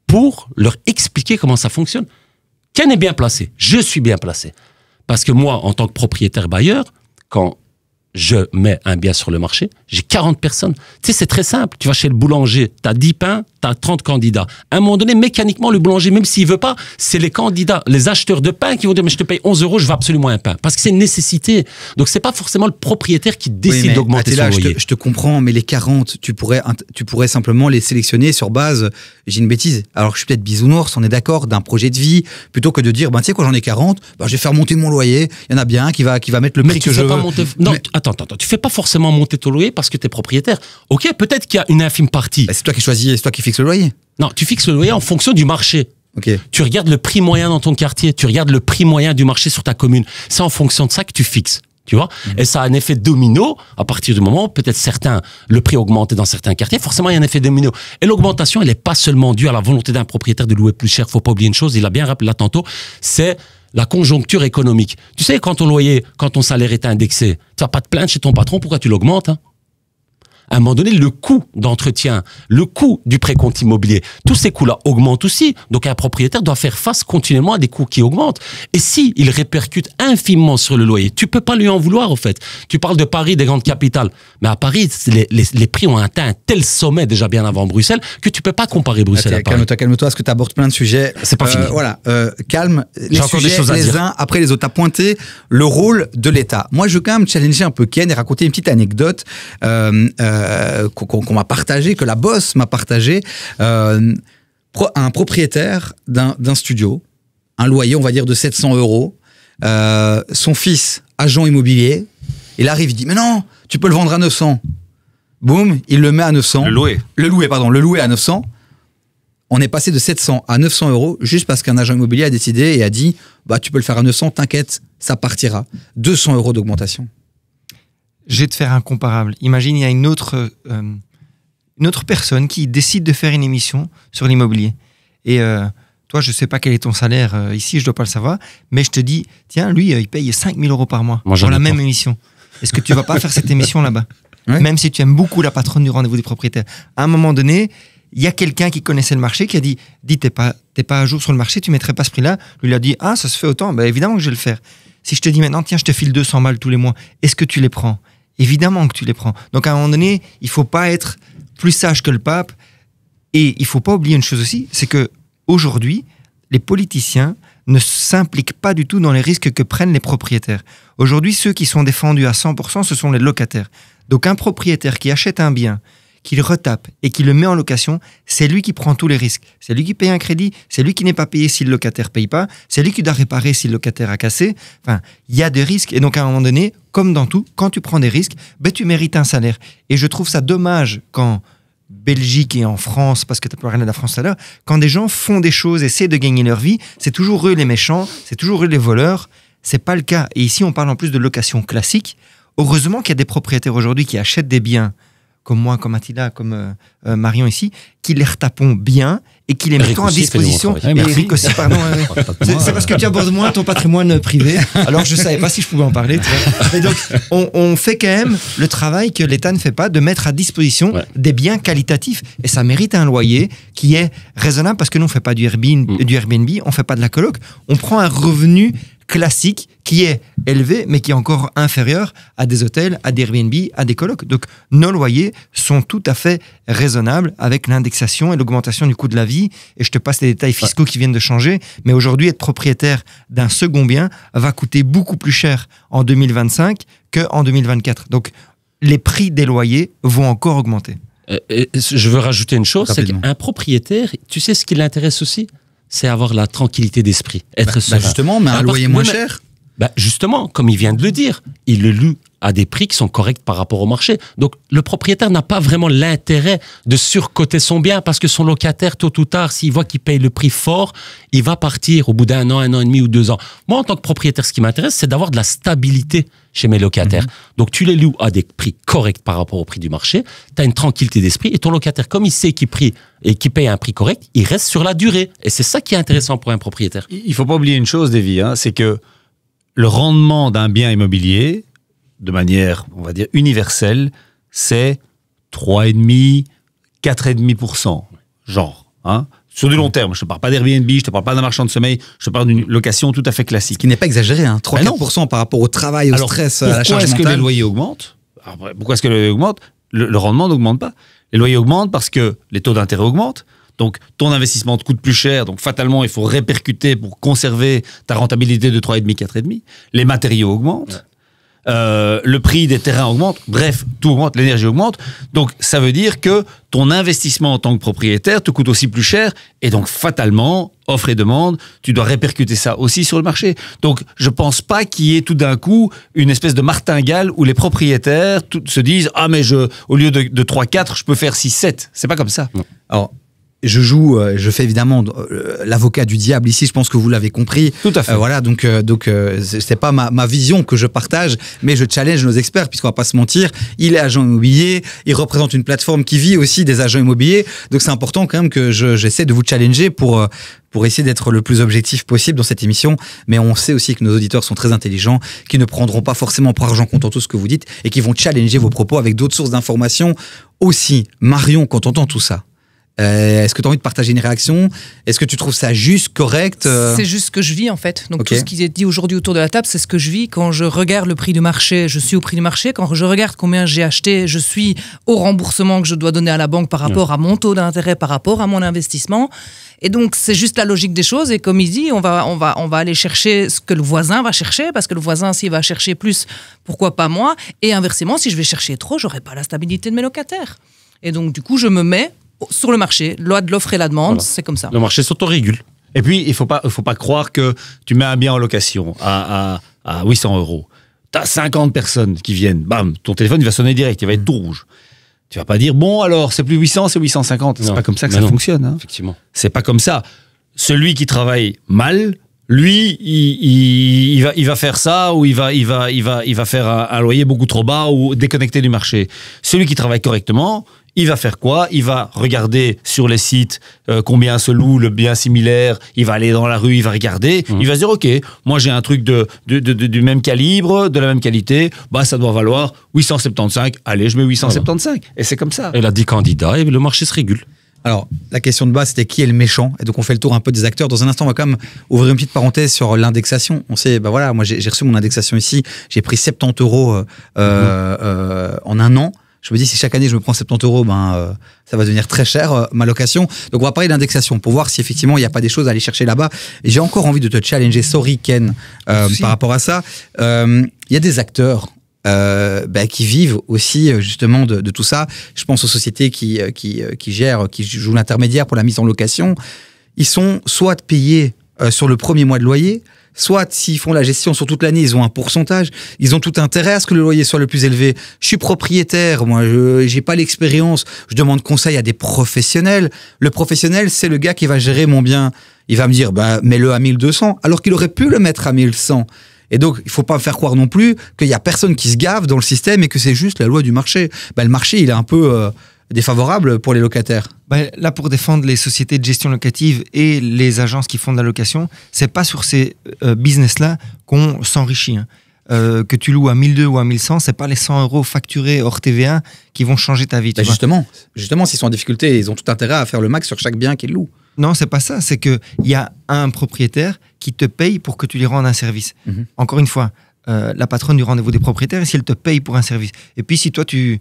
pour leur expliquer comment ça fonctionne. Ken est bien placé, je suis bien placé. Parce que moi, en tant que propriétaire bailleur, quand je mets un bien sur le marché, j'ai 40 personnes. Tu sais, c'est très simple. Tu vas chez le boulanger, tu as 10 pains, tu as 30 candidats. À un moment donné, mécaniquement, le boulanger, même s'il veut pas, c'est les candidats, les acheteurs de pain qui vont dire « mais je te paye 11 euros, je veux absolument un pain ». Parce que c'est une nécessité. Donc, c'est pas forcément le propriétaire qui décide d'augmenter son loyer. Je te comprends, mais les 40, tu pourrais simplement les sélectionner sur base, j'ai une bêtise, alors que je suis peut-être bisounours, on est d'accord, d'un projet de vie, plutôt que de dire, tu sais quoi, j'en ai 40, je vais faire monter mon loyer, il y en a bien un qui va mettre le prix que je veux. Non, attends. Tu fais pas forcément monter ton loyer parce que tu es propriétaire. Ok, peut-être qu'il y a une infime partie. C'est toi qui choisis, c'est toi qui fixes le loyer. Non, tu fixes le loyer en fonction du marché. Ok. Tu regardes le prix moyen dans ton quartier, tu regardes le prix moyen du marché sur ta commune. C'est en fonction de ça que tu fixes. Tu vois, et ça a un effet domino à partir du moment où peut-être le prix augmente dans certains quartiers. Forcément, il y a un effet domino. Et l'augmentation, elle n'est pas seulement due à la volonté d'un propriétaire de louer plus cher. Faut pas oublier une chose, il a bien rappelé là tantôt, c'est la conjoncture économique. Tu sais, quand ton salaire est indexé, tu vas pas te plaindre chez ton patron, pourquoi tu l'augmentes, hein? À un moment donné, le coût d'entretien, le coût du précompte immobilier, tous ces coûts-là augmentent aussi. Donc, un propriétaire doit faire face continuellement à des coûts qui augmentent. Et si il répercute infimement sur le loyer, tu peux pas lui en vouloir, au fait. Tu parles de Paris, des grandes capitales. Mais à Paris, les prix ont atteint un tel sommet déjà bien avant Bruxelles que tu peux pas comparer Bruxelles à Paris. Calme-toi, parce que tu abordes plein de sujets. C'est pas fini. Voilà, calme. J'ai encore des choses à les dire. uns après les autres. Tu as pointé le rôle de l'État. Moi, je veux quand même challenger un peu Ken et raconter une petite anecdote qu'on m'a partagé, que la boss m'a partagé. Un propriétaire d'un studio, un loyer, on va dire, de 700 €. Son fils, agent immobilier, il arrive, il dit, mais non, tu peux le vendre à 900. Boum, il le met à 900. Le louer à 900. On est passé de 700 à 900 € juste parce qu'un agent immobilier a décidé et a dit, bah, tu peux le faire à 900, t'inquiète, ça partira. 200 € d'augmentation. Je vais te faire un comparable. Imagine, il y a une autre personne qui décide de faire une émission sur l'immobilier. Et toi, je ne sais pas quel est ton salaire ici, je ne dois pas le savoir, mais je te dis, tiens, lui, il paye 5 000 € par mois pour la même émission. Est-ce que tu ne vas pas faire cette émission là-bas? Ouais. Même si tu aimes beaucoup la patronne du rendez-vous des propriétaires. À un moment donné, il y a quelqu'un qui connaissait le marché qui a dit, t'es pas à jour sur le marché, tu ne mettrais pas ce prix-là. Lui, il a dit, ah, ça se fait autant. Ben, évidemment que je vais le faire. Si je te dis maintenant, tiens, je te file 200 balles tous les mois, est-ce que tu les prends? Évidemment que tu les prends. Donc, à un moment donné, il ne faut pas être plus sage que le pape. Et il ne faut pas oublier une chose aussi, c'est qu'aujourd'hui, les politiciens ne s'impliquent pas du tout dans les risques que prennent les propriétaires. Aujourd'hui, ceux qui sont défendus à 100%, ce sont les locataires. Donc, un propriétaire qui achète un bien, qui le retape et qui le met en location, c'est lui qui prend tous les risques. C'est lui qui paye un crédit, c'est lui qui n'est pas payé si le locataire ne paye pas, c'est lui qui doit réparer si le locataire a cassé. Enfin, il y a des risques. Et donc, à un moment donné, comme dans tout, quand tu prends des risques, ben, tu mérites un salaire. Et je trouve ça dommage quand Belgique et en France, parce que tu as parlé de la France tout à l'heure, quand des gens font des choses, essaient de gagner leur vie, c'est toujours eux les méchants, c'est toujours eux les voleurs. C'est pas le cas. Et ici, on parle en plus de location classique. Heureusement qu'il y a des propriétaires aujourd'hui qui achètent des biens comme moi, comme Attila, comme Marion ici, qui les retapons bien et qui les mettons à disposition. Et Eric aussi, pardon. C'est parce que tu abordes moins ton patrimoine privé. Alors, je ne savais pas si je pouvais en parler. Et donc, on fait quand même le travail que l'État ne fait pas, de mettre à disposition des biens qualitatifs. Et ça mérite un loyer qui est raisonnable parce que nous, on ne fait pas du Airbnb, on ne fait pas de la coloc. On prend un revenu classique qui est élevé, mais qui est encore inférieur à des hôtels, à des Airbnb, à des colocs. Donc, nos loyers sont tout à fait raisonnables avec l'indexation et l'augmentation du coût de la vie. Et je te passe les détails fiscaux qui viennent de changer. Mais aujourd'hui, être propriétaire d'un second bien va coûter beaucoup plus cher en 2025 qu'en 2024. Donc, les prix des loyers vont encore augmenter. Je veux rajouter une chose, c'est qu'un propriétaire, tu sais ce qui l'intéresse aussi, c'est avoir la tranquillité d'esprit, être serein. Justement, mais un loyer moins cher. Justement, comme il vient de le dire, il le loue à des prix qui sont corrects par rapport au marché. Donc, le propriétaire n'a pas vraiment l'intérêt de surcoter son bien parce que son locataire, tôt ou tard, s'il voit qu'il paye le prix fort, il va partir au bout d'un an et demi ou 2 ans. Moi, en tant que propriétaire, ce qui m'intéresse, c'est d'avoir de la stabilité chez mes locataires. Donc, tu les loues à des prix corrects par rapport au prix du marché, tu as une tranquillité d'esprit et ton locataire, comme il sait qu'il paye un prix correct, il reste sur la durée. Et c'est ça qui est intéressant pour un propriétaire. Il ne faut pas oublier une chose, Davy, c'est que le rendement d'un bien immobilier, de manière, on va dire, universelle, c'est 3,5%, 4,5%, genre. Sur du long terme, je ne te parle pas d'Airbnb, je ne te parle pas d'un marchand de sommeil, je te parle d'une location tout à fait classique. Ce qui n'est pas exagéré, 3-4% par rapport au travail, au stress, à la charge mentale. Pourquoi est-ce que les loyers augmentent? Pourquoi est-ce que les loyers augmentent? Le rendement n'augmente pas. Les loyers augmentent parce que les taux d'intérêt augmentent. Donc, ton investissement te coûte plus cher. Donc, fatalement, il faut répercuter pour conserver ta rentabilité de 3,5, 4,5. Les matériaux augmentent. le prix des terrains augmente, bref, tout augmente, l'énergie augmente. Donc, ça veut dire que ton investissement en tant que propriétaire te coûte aussi plus cher et donc, fatalement, offre et demande, tu dois répercuter ça aussi sur le marché. Donc, je pense pas qu'il y ait tout d'un coup une espèce de martingale où les propriétaires se disent « Ah, mais au lieu de 3-4, je peux faire 6-7 ». C'est pas comme ça. Alors, je fais évidemment l'avocat du diable ici, je pense que vous l'avez compris. Tout à fait. Voilà, donc c'est pas ma vision que je partage, mais je challenge nos experts, puisqu'on va pas se mentir, il est agent immobilier, il représente une plateforme qui vit aussi des agents immobiliers, donc c'est important quand même que j'essaie de vous challenger pour essayer d'être le plus objectif possible dans cette émission, mais on sait aussi que nos auditeurs sont très intelligents, qui ne prendront pas forcément pour argent comptant tout ce que vous dites, et qui vont challenger vos propos avec d'autres sources d'informations aussi. Marion, quand on entend tout ça, est-ce que tu as envie de partager une réaction? Est-ce que tu trouves ça juste, correct? C'est juste ce que je vis en fait. Donc Okay. tout ce qui est dit aujourd'hui autour de la table, c'est ce que je vis. Quand je regarde le prix du marché, je suis au prix du marché. Quand je regarde combien j'ai acheté, je suis au remboursement que je dois donner à la banque par rapport à mon taux d'intérêt, par rapport à mon investissement. Et donc c'est juste la logique des choses. Et comme il dit, on va aller chercher ce que le voisin va chercher, parce que le voisin, s'il va chercher plus, pourquoi pas moi? Et inversement, si je vais chercher trop, j'aurai pas la stabilité de mes locataires. Et donc du coup, je me mets sur le marché, loi de l'offre et la demande, Voilà. c'est comme ça. Le marché s'autorégule. Et puis, il faut pas croire que tu mets un bien en location à 800 €. Tu as 50 personnes qui viennent, bam, ton téléphone il va sonner direct, il va être tout rouge. Tu vas pas dire, bon alors, c'est plus 800, c'est 850. C'est Non, pas comme ça que mais ça non. fonctionne. Hein. Effectivement. C'est pas comme ça. Celui qui travaille mal, lui, il va faire ça ou il va faire un loyer beaucoup trop bas ou déconnecté du marché. Celui qui travaille correctement, il va faire quoi? Il va regarder sur les sites combien se loue le bien similaire. Il va aller dans la rue, il va regarder. Il va se dire, OK, moi j'ai un truc du même calibre, de la même qualité. Bah, ça doit valoir 875. Allez, je mets 875. Et c'est comme ça. Elle a 10 candidats et le marché se régule. Alors, la question de base, c'était qui est le méchant? Et donc, on fait le tour un peu des acteurs. Dans un instant, on va quand même ouvrir une petite parenthèse sur l'indexation. On sait, bah voilà, moi, j'ai reçu mon indexation ici. J'ai pris 70 € en un an. Je me dis, si chaque année, je me prends 70 €, ça va devenir très cher, ma location. Donc, on va parler d'indexation pour voir si effectivement, il n'y a pas des choses à aller chercher là-bas. Et j'ai encore envie de te challenger. Sorry, Ken, par rapport à ça. Il y a des acteurs qui vivent aussi justement de tout ça. Je pense aux sociétés qui gèrent, qui jouent l'intermédiaire pour la mise en location. Ils sont soit payés sur le premier mois de loyer, soit s'ils font la gestion sur toute l'année, ils ont un pourcentage. Ils ont tout intérêt à ce que le loyer soit le plus élevé. Je suis propriétaire, moi, j'ai pas l'expérience. Je demande conseil à des professionnels. Le professionnel, c'est le gars qui va gérer mon bien. Il va me dire, mets-le à 1200, alors qu'il aurait pu le mettre à 1100. Et donc, il faut pas me faire croire non plus qu'il y a personne qui se gave dans le système et que c'est juste la loi du marché. Le marché, il est un peu défavorable pour les locataires. Là, pour défendre les sociétés de gestion locative et les agences qui font de la location, c'est pas sur ces business-là qu'on s'enrichit. Hein. Que tu loues à 1200 ou à 1100, c'est pas les 100 € facturés hors TVA qui vont changer ta vie. Tu vois. Justement, s'ils sont en difficulté, ils ont tout intérêt à faire le max sur chaque bien qu'ils louent. Non, c'est pas ça. C'est qu'il y a un propriétaire qui te paye pour que tu lui rendes un service. Mhm. Encore une fois, la patronne du rendez-vous des propriétaires, si elle te paye pour un service, et puis si toi tu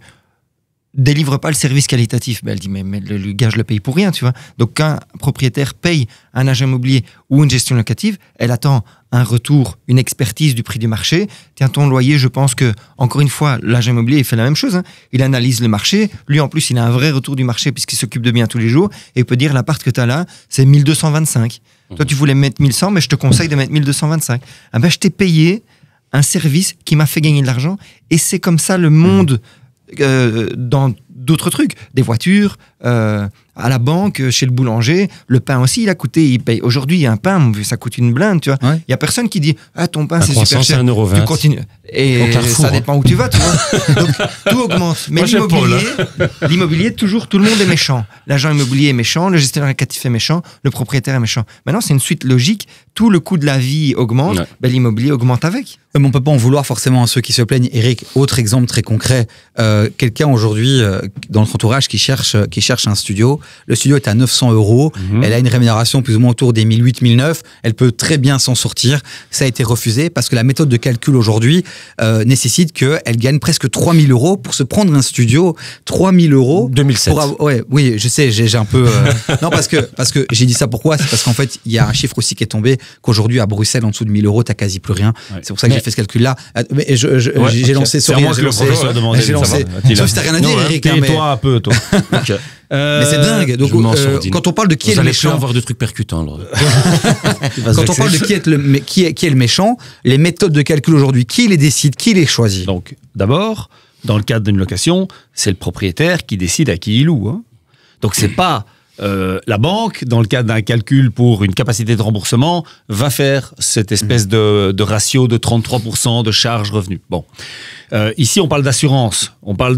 délivres pas le service qualitatif, elle dit mais le gars je le paye pour rien, tu vois. Donc quand un propriétaire paye un agent immobilier ou une gestion locative, elle attend un retour, une expertise du prix du marché. Tiens, ton loyer, je pense que, encore une fois, l'agent immobilier il fait la même chose. Hein. Il analyse le marché. Lui, en plus, il a un vrai retour du marché puisqu'il s'occupe de bien tous les jours et il peut dire l'appart que tu as là, c'est 1225. Toi, tu voulais mettre 1100, mais je te conseille de mettre 1225. Je t'ai payé un service qui m'a fait gagner de l'argent et c'est comme ça le monde dans d'autres trucs, des voitures, à la banque, chez le boulanger, le pain aussi, il paye. Aujourd'hui, un pain, ça coûte une blinde, tu vois. Il y a personne qui dit, ton pain, c'est super cher. 1,20 €. Tu continues. Et ça dépend où tu vas, tu vois. Donc, tout augmente. Mais l'immobilier, toujours, tout le monde est méchant. L'agent immobilier est méchant, le gestionnaire locatif est méchant, le propriétaire est méchant. Maintenant, c'est une suite logique. Tout le coût de la vie augmente, l'immobilier augmente avec. Mais on peut pas en vouloir forcément à ceux qui se plaignent. Eric, autre exemple très concret, quelqu'un aujourd'hui dans notre entourage qui cherche cherche un studio. Le studio est à 900 €. Elle a une rémunération plus ou moins autour des 1008, 1009. Elle peut très bien s'en sortir. Ça a été refusé parce que la méthode de calcul aujourd'hui nécessite qu'elle gagne presque 3000 € pour se prendre un studio. 3000 €. 2007. Oui, je sais, j'ai un peu... Non, parce que j'ai dit ça pourquoi? C'est parce qu'en fait, il y a un chiffre aussi qui est tombé, qu'aujourd'hui, à Bruxelles, en dessous de 1000 €, t'as quasi plus rien. Ouais. C'est pour ça que j'ai fait ce calcul-là. Mais j'ai lancé... C'est moi que le professeur demandait. J'ai lancé... Sauf si t'as rien à dire, Eric. Tais-toi un peu, toi. Okay. Mais c'est dingue. Donc, quand on parle de qui est le méchant... Vous allez avoir des trucs percutants. Quand on parle de qui est le méchant, les méthodes de calcul aujourd'hui, qui les décide, qui les choisit? Donc, d'abord, dans le cadre d'une location, c'est le propriétaire qui décide à qui il loue. Hein. Donc, c'est pas... la banque, dans le cadre d'un calcul pour une capacité de remboursement, va faire cette espèce de ratio de 33% de charges revenus. Bon. Ici, on parle d'assurance. On parle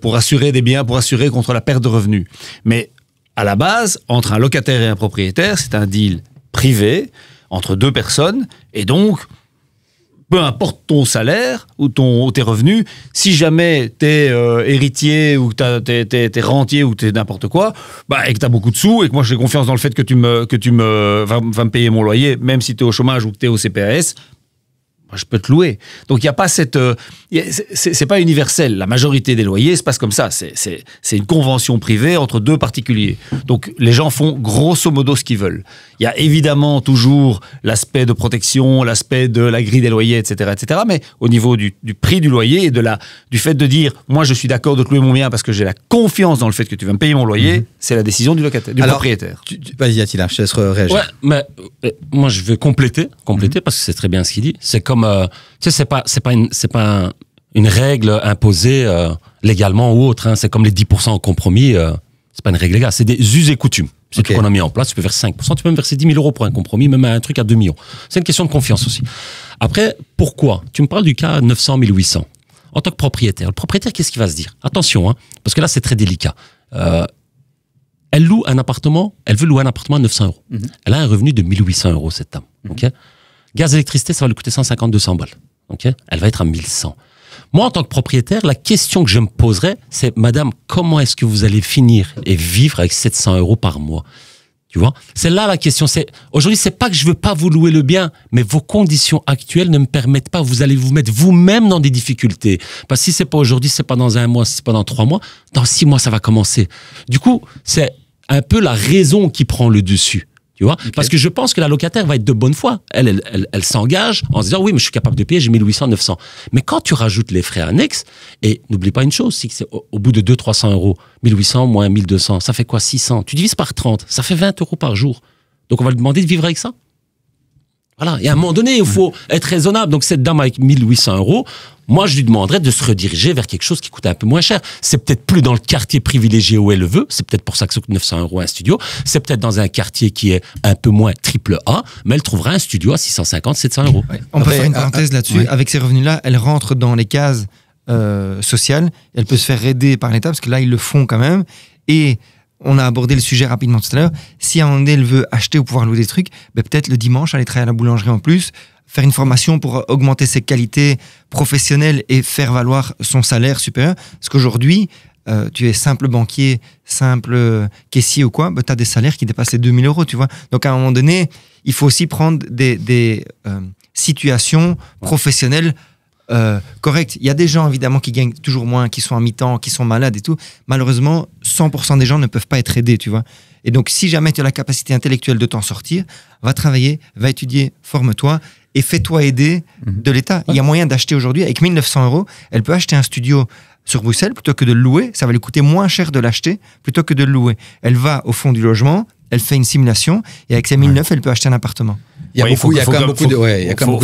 pour assurer des biens, pour assurer contre la perte de revenus. Mais à la base, entre un locataire et un propriétaire, c'est un deal privé entre deux personnes. Et donc, peu importe ton salaire ou tes revenus, si jamais t'es héritier ou t'es rentier ou t'es n'importe quoi, et que t'as beaucoup de sous et que moi j'ai confiance dans le fait que tu vas me payer mon loyer, même si t'es au chômage ou que t'es au CPAS, je peux te louer. Donc il y a pas c'est pas universel. La majorité des loyers se passe comme ça. C'est une convention privée entre deux particuliers. Donc les gens font grosso modo ce qu'ils veulent. Il y a évidemment toujours l'aspect de protection, l'aspect de la grille des loyers, etc., etc. Mais au niveau du prix du loyer et du fait de dire, moi je suis d'accord de te louer mon bien parce que j'ai la confiance dans le fait que tu vas me payer mon loyer, c'est la décision du locataire, du propriétaire. Vas-y Attila, je te laisse réagir. Ouais, mais moi je vais compléter parce que c'est très bien ce qu'il dit. C'est comme tu sais, c'est pas une règle imposée légalement ou autre. Hein. C'est comme les 10% en compromis. C'est pas une règle légale. C'est des us et coutumes. C'est ce qu'on a mis en place. Tu peux verser 5%. Tu peux même verser 10 000 € pour un compromis, même un truc à 2 millions. C'est une question de confiance aussi. Après, pourquoi? Tu me parles du cas 900, 1800. En tant que propriétaire, le propriétaire, qu'est-ce qu'il va se dire? Attention, hein, parce que là, c'est très délicat. Elle loue un appartement. Elle veut louer un appartement à 900 €. Elle a un revenu de 1800 €, cette dame. OK? Gaz, électricité, ça va lui coûter 150, 200 balles. Okay? Elle va être à 1100. Moi, en tant que propriétaire, la question que je me poserais, c'est, madame, comment est-ce que vous allez finir et vivre avec 700 € par mois? Tu vois? C'est là la question. Aujourd'hui, c'est pas que je veux pas vous louer le bien, mais vos conditions actuelles ne me permettent pas. Vous allez vous mettre vous-même dans des difficultés. Parce que si c'est pas aujourd'hui, c'est pas dans un mois, si c'est pas dans 3 mois, dans 6 mois, ça va commencer. Du coup, c'est un peu la raison qui prend le dessus. Tu vois? Parce que je pense que la locataire va être de bonne foi. Elle s'engage en se disant, oui, mais je suis capable de payer, j'ai 1800, 900. Mais quand tu rajoutes les frais annexes, et n'oublie pas une chose, c'est que c'est au bout de 200-300 €, 1800 moins 1200, ça fait quoi? 600. Tu divises par 30, ça fait 20 € par jour. Donc on va lui demander de vivre avec ça? Voilà. Et à un moment donné, il faut être raisonnable. Donc cette dame avec 1800 €, moi je lui demanderais de se rediriger vers quelque chose qui coûte un peu moins cher. C'est peut-être plus dans le quartier privilégié où elle le veut. C'est peut-être pour ça que ça coûte 900 € un studio. C'est peut-être dans un quartier qui est un peu moins triple A, mais elle trouvera un studio à 650, 700 €. Ouais. On peut faire une parenthèse là-dessus. Ouais. Avec ces revenus-là, elle rentre dans les cases sociales. Elle peut se faire aider par l'État parce que là, ils le font quand même. Et on a abordé le sujet rapidement tout à l'heure. Si à un moment donné, elle veut acheter ou pouvoir louer des trucs, peut-être le dimanche, aller travailler à la boulangerie en plus, faire une formation pour augmenter ses qualités professionnelles et faire valoir son salaire supérieur. Parce qu'aujourd'hui, tu es simple banquier, simple caissier ou quoi, tu as des salaires qui dépassent les 2000 €, tu vois. Donc à un moment donné, il faut aussi prendre des situations professionnelles correct. Il y a des gens évidemment qui gagnent toujours moins, qui sont à mi-temps, qui sont malades et tout. Malheureusement, 100% des gens ne peuvent pas être aidés, tu vois. Et donc, si jamais tu as la capacité intellectuelle de t'en sortir, va travailler, va étudier, forme-toi et fais-toi aider de l'État. Ouais. Il y a moyen d'acheter aujourd'hui, avec 1900 €, elle peut acheter un studio sur Bruxelles plutôt que de le louer. Ça va lui coûter moins cher de l'acheter plutôt que de le louer. Elle va au fond du logement, elle fait une simulation et avec ses 1900, elle peut acheter un appartement. Il y a quand même beaucoup de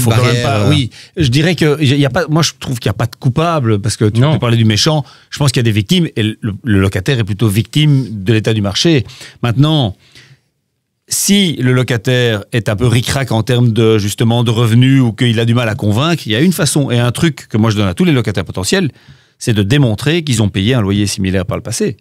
barrières. Oui, je dirais que il y a pas. Moi, je trouve qu'il n'y a pas de coupable parce que tu peux parler du méchant. Je pense qu'il y a des victimes et le locataire est plutôt victime de l'état du marché. Maintenant, si le locataire est un peu ric-rac en termes de justement de revenus ou qu'il a du mal à convaincre, il y a une façon et un truc que moi je donne à tous les locataires potentiels. C'est de démontrer qu'ils ont payé un loyer similaire par le passé.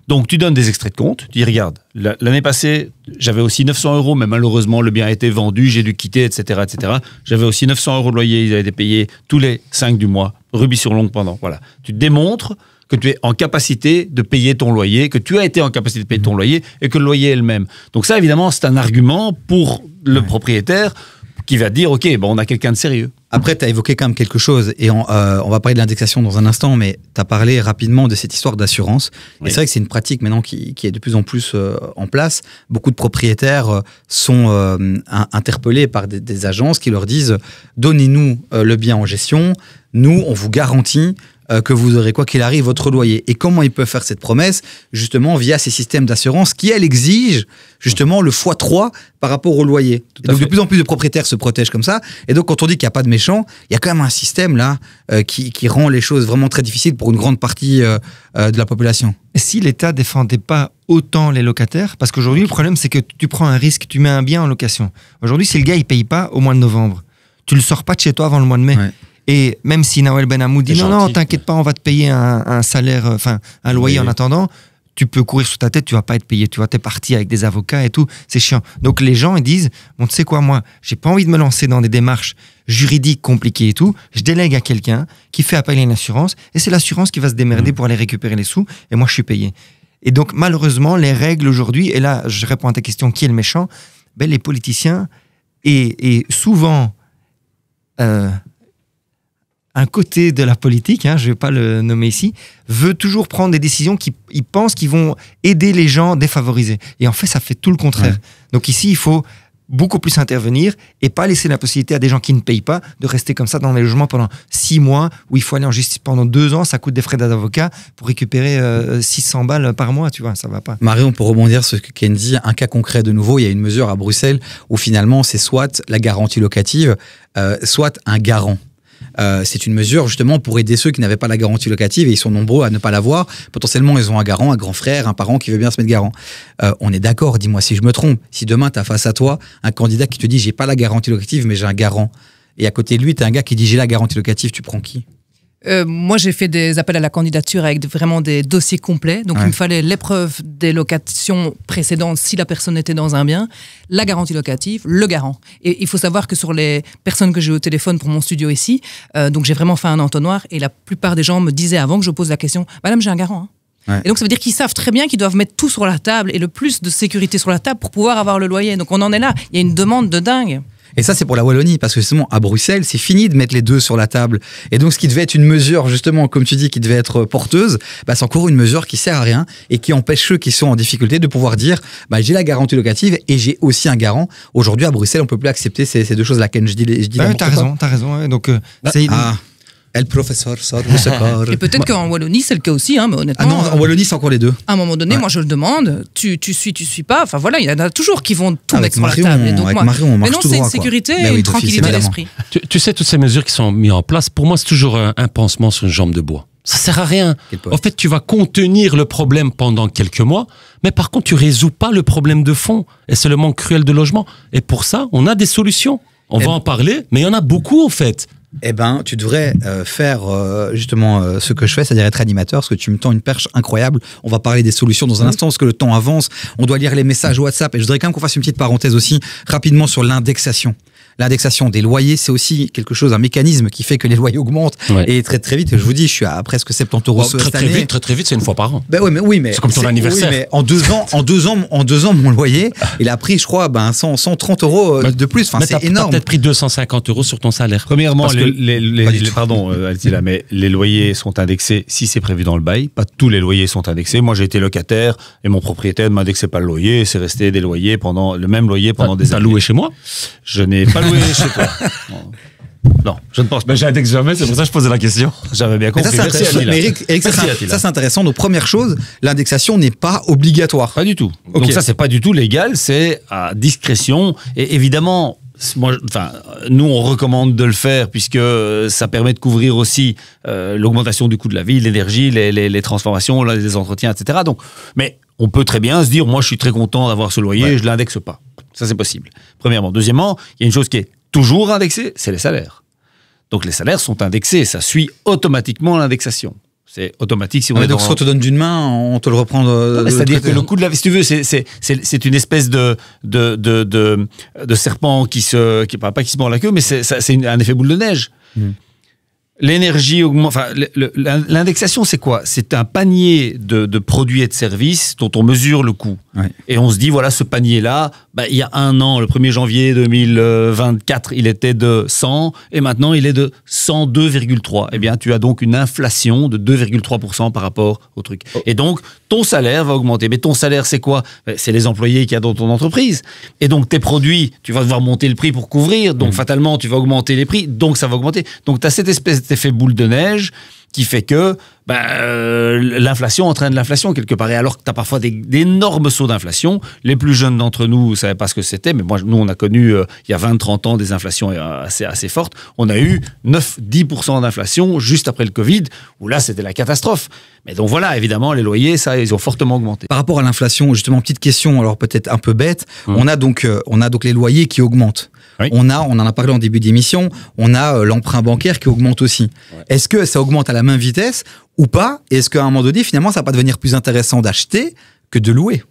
Donc, tu donnes des extraits de compte, tu dis, regarde, l'année passée, j'avais aussi 900 €, mais malheureusement, le bien a été vendu, j'ai dû quitter, etc., etc. J'avais aussi 900 € de loyer, ils avaient été payés tous les 5 du mois, rubis sur l'ongle pendant. Voilà. Tu démontres que tu es en capacité de payer ton loyer, que tu as été en capacité de payer ton loyer et que le loyer est le même. Donc ça, évidemment, c'est un argument pour le propriétaire qui va dire, OK, bon, on a quelqu'un de sérieux. Après, tu as évoqué quand même quelque chose, et on va parler de l'indexation dans un instant, mais tu as parlé rapidement de cette histoire d'assurance. Oui. Et c'est vrai que c'est une pratique maintenant qui est de plus en plus en place. Beaucoup de propriétaires sont interpellés par des agences qui leur disent « Donnez-nous le bien en gestion, nous, on vous garantit que vous aurez, quoi qu'il arrive, votre loyer. » Et comment ils peuvent faire cette promesse? Justement, via ces systèmes d'assurance qui, elles, exigent justement le x3 par rapport au loyer. Et donc, de plus en plus de propriétaires se protègent comme ça. Et donc, quand on dit qu'il n'y a pas de méchants, il y a quand même un système là qui rend les choses vraiment très difficiles pour une grande partie de la population. Et si l'État défendait pas autant les locataires, parce qu'aujourd'hui, le problème, c'est que tu prends un risque, tu mets un bien en location. Aujourd'hui, si le gars, il paye pas au mois de novembre, tu le sors pas de chez toi avant le mois de mai. Ouais. Et même si Nawel Benhamou dit C'est non, gentil. t'inquiète pas, on va te payer un salaire, enfin un loyer Oui. en attendant, tu peux courir sous ta tête, tu vas pas être payé, tu vois, t'es parti avec des avocats et tout, c'est chiant. Donc les gens, ils disent, bon, tu sais quoi, moi, j'ai pas envie de me lancer dans des démarches juridiques compliquées et tout, je délègue à quelqu'un qui fait appel à une assurance, et c'est l'assurance qui va se démerder pour aller récupérer les sous, et moi, je suis payé. Et donc, malheureusement, les règles aujourd'hui, et là, je réponds à ta question, qui est le méchant? Ben, les politiciens, et souvent, un côté de la politique, je ne vais pas le nommer ici, veut toujours prendre des décisions qui ils pensent qu'ils vont aider les gens défavorisés. Et en fait, ça fait tout le contraire. Ouais. Donc ici, il faut beaucoup plus intervenir et pas laisser la possibilité à des gens qui ne payent pas de rester comme ça dans les logements pendant 6 mois, où il faut aller en justice pendant 2 ans, ça coûte des frais d'avocat pour récupérer 600 balles par mois, tu vois, ça va pas. Marion, pour rebondir sur ce que Ken dit, un cas concret de nouveau, il y a une mesure à Bruxelles où finalement c'est soit la garantie locative, soit un garant. C'est une mesure justement pour aider ceux qui n'avaient pas la garantie locative, et ils sont nombreux à ne pas l'avoir. Potentiellement, ils ont un garant, un grand frère, un parent qui veut bien se mettre garant. On est d'accord, dis-moi si je me trompe. Si demain, tu as face à toi un candidat qui te dit « j'ai pas la garantie locative, mais j'ai un garant », et à côté de lui, tu as un gars qui dit « j'ai la garantie locative », tu prends qui? Moi, j'ai fait des appels à la candidature avec vraiment des dossiers complets. Donc, Ouais. il me fallait l'épreuve des locations précédentes si la personne était dans un bien, la garantie locative, le garant. Et il faut savoir que sur les personnes que j'ai au téléphone pour mon studio ici, donc j'ai vraiment fait un entonnoir, et la plupart des gens me disaient avant que je pose la question « Madame, j'ai un garant. Hein. » Ouais. Et donc, ça veut dire qu'ils savent très bien qu'ils doivent mettre tout sur la table et le plus de sécurité sur la table pour pouvoir avoir le loyer. Donc, on en est là. Il y a une demande de dingue. Et ça, c'est pour la Wallonie, parce que justement, à Bruxelles, c'est fini de mettre les deux sur la table. Et donc, ce qui devait être une mesure, justement, comme tu dis, qui devait être porteuse, bah, c'est encore une mesure qui sert à rien et qui empêche ceux qui sont en difficulté de pouvoir dire, bah, j'ai la garantie locative et j'ai aussi un garant. Aujourd'hui, à Bruxelles, on peut plus accepter ces deux choses-là. Ken, je dis Ouais, t'as raison. Ouais. Donc, c'est El professeur sort du secours. Et peut-être qu'en Wallonie, c'est le cas aussi, hein, mais honnêtement. Ah non, en Wallonie, c'est encore les deux. À un moment donné, Ouais. moi je le demande, tu suis pas. Enfin voilà, il y en a toujours qui vont tout Avec mettre sur Marion, la table. Et donc, avec moi, Marion, on mais marche non, tout c'est une droit, quoi. sécurité Mais et oui, une d'office, tranquillité évidemment. d'esprit. Tu sais, toutes ces mesures qui sont mises en place, pour moi, c'est toujours un pansement sur une jambe de bois. Ça sert à rien. Quel poste. En fait, tu vas contenir le problème pendant quelques mois, mais par contre, tu résous pas le problème de fond. Et c'est le manque cruel de logement. Et pour ça, on a des solutions. On va en parler, mais il y en a beaucoup, en fait. Eh ben, tu devrais faire justement ce que je fais, c'est-à-dire être animateur, parce que tu me tends une perche incroyable. On va parler des solutions dans un instant, parce que le temps avance. On doit lire les messages WhatsApp. Et je voudrais quand même qu'on fasse une petite parenthèse aussi, rapidement, sur l'indexation. L'indexation des loyers, c'est aussi quelque chose, un mécanisme qui fait que les loyers augmentent. Ouais. Et très très vite, je vous dis, je suis à presque 70 euros cette année. Très vite, c'est une fois par an. Ben oui, mais C'est comme ton anniversaire. Oui, mais en deux ans, mon loyer, il a pris, je crois, 130 euros de plus. Enfin, Mais c'est t'as énorme. peut-être pris 250 euros sur ton salaire. Premièrement, Parce que- Pas du tout. pardon, Altila, mais les loyers sont indexés si c'est prévu dans le bail. Pas tous les loyers sont indexés. Moi, j'ai été locataire et mon propriétaire ne m'indexait pas le loyer. C'est resté des loyers le même loyer pendant des T'as années. loué chez moi? Je n'ai pas loué chez toi. Non, je ne pense pas. Mais j'indexe jamais, c'est pour ça que je posais la question. J'avais bien Mais ça, compris. c'est Merci, intéressant. Attila. Mais Eric, ça, Merci, c'est- Attila. ça, c'est intéressant. Donc, première chose, l'indexation n'est pas obligatoire. Pas du tout. Ok. Donc ça, c'est pas du tout légal, c'est à discrétion. Et évidemment, nous, on recommande de le faire puisque ça permet de couvrir aussi l'augmentation du coût de la vie, l'énergie, les transformations, les entretiens, etc. Donc, mais on peut très bien se dire, moi, je suis très content d'avoir ce loyer, je l'indexe pas. Ça, c'est possible. Premièrement. Deuxièmement, il y a une chose qui est toujours indexée, c'est les salaires. Donc les salaires sont indexés, ça suit automatiquement l'indexation. C'est automatique si on est donc, dans... ce qu'on te donne d'une main, on te le reprend de C'est-à-dire l'autre que le côté. coût de la vie, si tu veux, c'est une espèce de serpent pas qui se mord la queue, mais c'est un effet boule de neige. l'énergie augmente. Enfin, l'indexation, c'est quoi? C'est un panier de produits et de services dont on mesure le coût. Ouais. Et on se dit, voilà, ce panier-là, il y a un an, le 1er janvier 2024, il était de 100 et maintenant il est de 102,3. Eh bien, tu as donc une inflation de 2,3% par rapport au truc. Et donc, ton salaire va augmenter. Mais ton salaire, c'est quoi? C'est les employés qu'il y a dans ton entreprise. Et donc, tes produits, tu vas devoir monter le prix pour couvrir. Donc, fatalement, tu vas augmenter les prix. Donc, ça va augmenter. Donc, tu as cette espèce d'effet boule de neige qui fait que l'inflation entraîne l'inflation quelque part. Et alors que tu as parfois d'énormes sauts d'inflation, les plus jeunes d'entre nous ne savaient pas ce que c'était, mais nous, on a connu, il y a 20-30 ans, des inflations assez fortes. On a eu 9-10% d'inflation juste après le Covid, où là, c'était la catastrophe. Mais donc voilà, évidemment, les loyers, ça, ils ont fortement augmenté. Par rapport à l'inflation, justement, petite question, alors peut-être un peu bête, on a donc les loyers qui augmentent. Oui. On en a parlé en début d'émission, on a l'emprunt bancaire qui augmente aussi. Ouais. Est-ce que ça augmente à la même vitesse ou pas? Et est-ce qu'à un moment donné, finalement, ça va pas devenir plus intéressant d'acheter que de louer?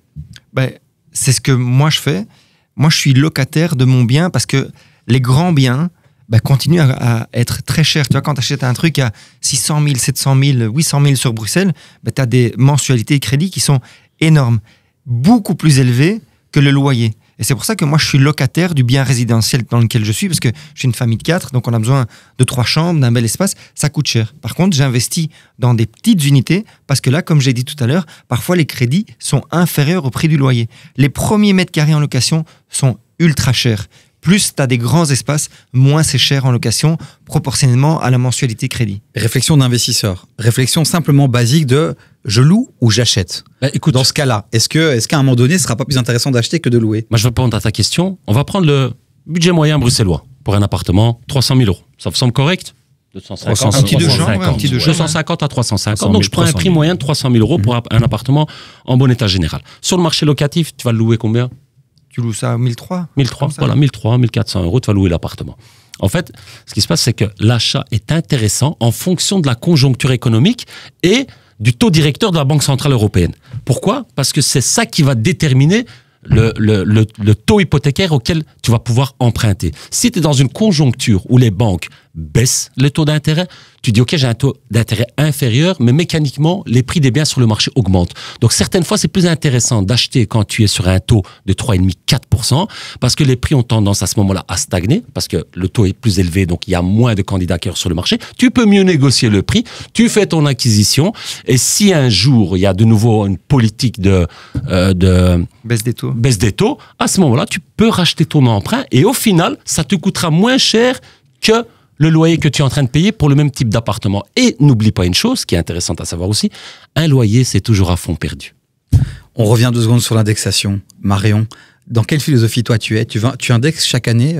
C'est ce que moi je fais. Moi, je suis locataire de mon bien parce que les grands biens continuent à être très chers. Tu vois, quand tu achètes un truc à 600 000, 700 000, 800 000 sur Bruxelles, tu as des mensualités de crédit qui sont énormes, beaucoup plus élevées que le loyer. Et c'est pour ça que moi, je suis locataire du bien résidentiel dans lequel je suis, parce que je suis une famille de 4, donc on a besoin de 3 chambres, d'un bel espace. Ça coûte cher. Par contre, j'investis dans des petites unités, parce que là, comme j'ai dit tout à l'heure, parfois les crédits sont inférieurs au prix du loyer. Les premiers mètres carrés en location sont ultra chers. Plus tu as des grands espaces, moins c'est cher en location, proportionnellement à la mensualité crédit. Réflexion d'investisseur. Réflexion simplement basique de je loue ou j'achète. Écoute, dans ce cas-là, est-ce qu'à un moment donné, ce ne sera pas plus intéressant d'acheter que de louer? Moi, je vais répondre à ta question. On va prendre le budget moyen bruxellois pour un appartement, 300 000 €. Ça vous semble correct? 250, un petit de chambre, un petit de chambre. 250 à 350. Donc, je prends un prix moyen de 300 000 € pour un appartement en bon état général. Sur le marché locatif, tu vas le louer combien? Tu loues ça à 1300 voilà, 1300, 1400 €, tu vas louer l'appartement. En fait, ce qui se passe, c'est que l'achat est intéressant en fonction de la conjoncture économique et du taux directeur de la Banque Centrale Européenne. Pourquoi? Parce que c'est ça qui va déterminer le taux hypothécaire auquel tu vas pouvoir emprunter. Si tu es dans une conjoncture où les banques baissent les taux d'intérêt, tu dis, OK, j'ai un taux d'intérêt inférieur, mais mécaniquement, les prix des biens sur le marché augmentent. Donc, certaines fois, c'est plus intéressant d'acheter quand tu es sur un taux de 3,5-4%, parce que les prix ont tendance à ce moment-là à stagner, parce que le taux est plus élevé, donc il y a moins de candidats qui sont sur le marché. Tu peux mieux négocier le prix, tu fais ton acquisition, et si un jour, il y a de nouveau une politique de baisse des taux, à ce moment-là, tu peux racheter ton emprunt, et au final, ça te coûtera moins cher que le loyer que tu es en train de payer pour le même type d'appartement. Et n'oublie pas une chose qui est intéressante à savoir aussi, un loyer, c'est toujours à fond perdu. On revient 2 secondes sur l'indexation. Marion, dans quelle philosophie toi tu es? Tu indexes chaque année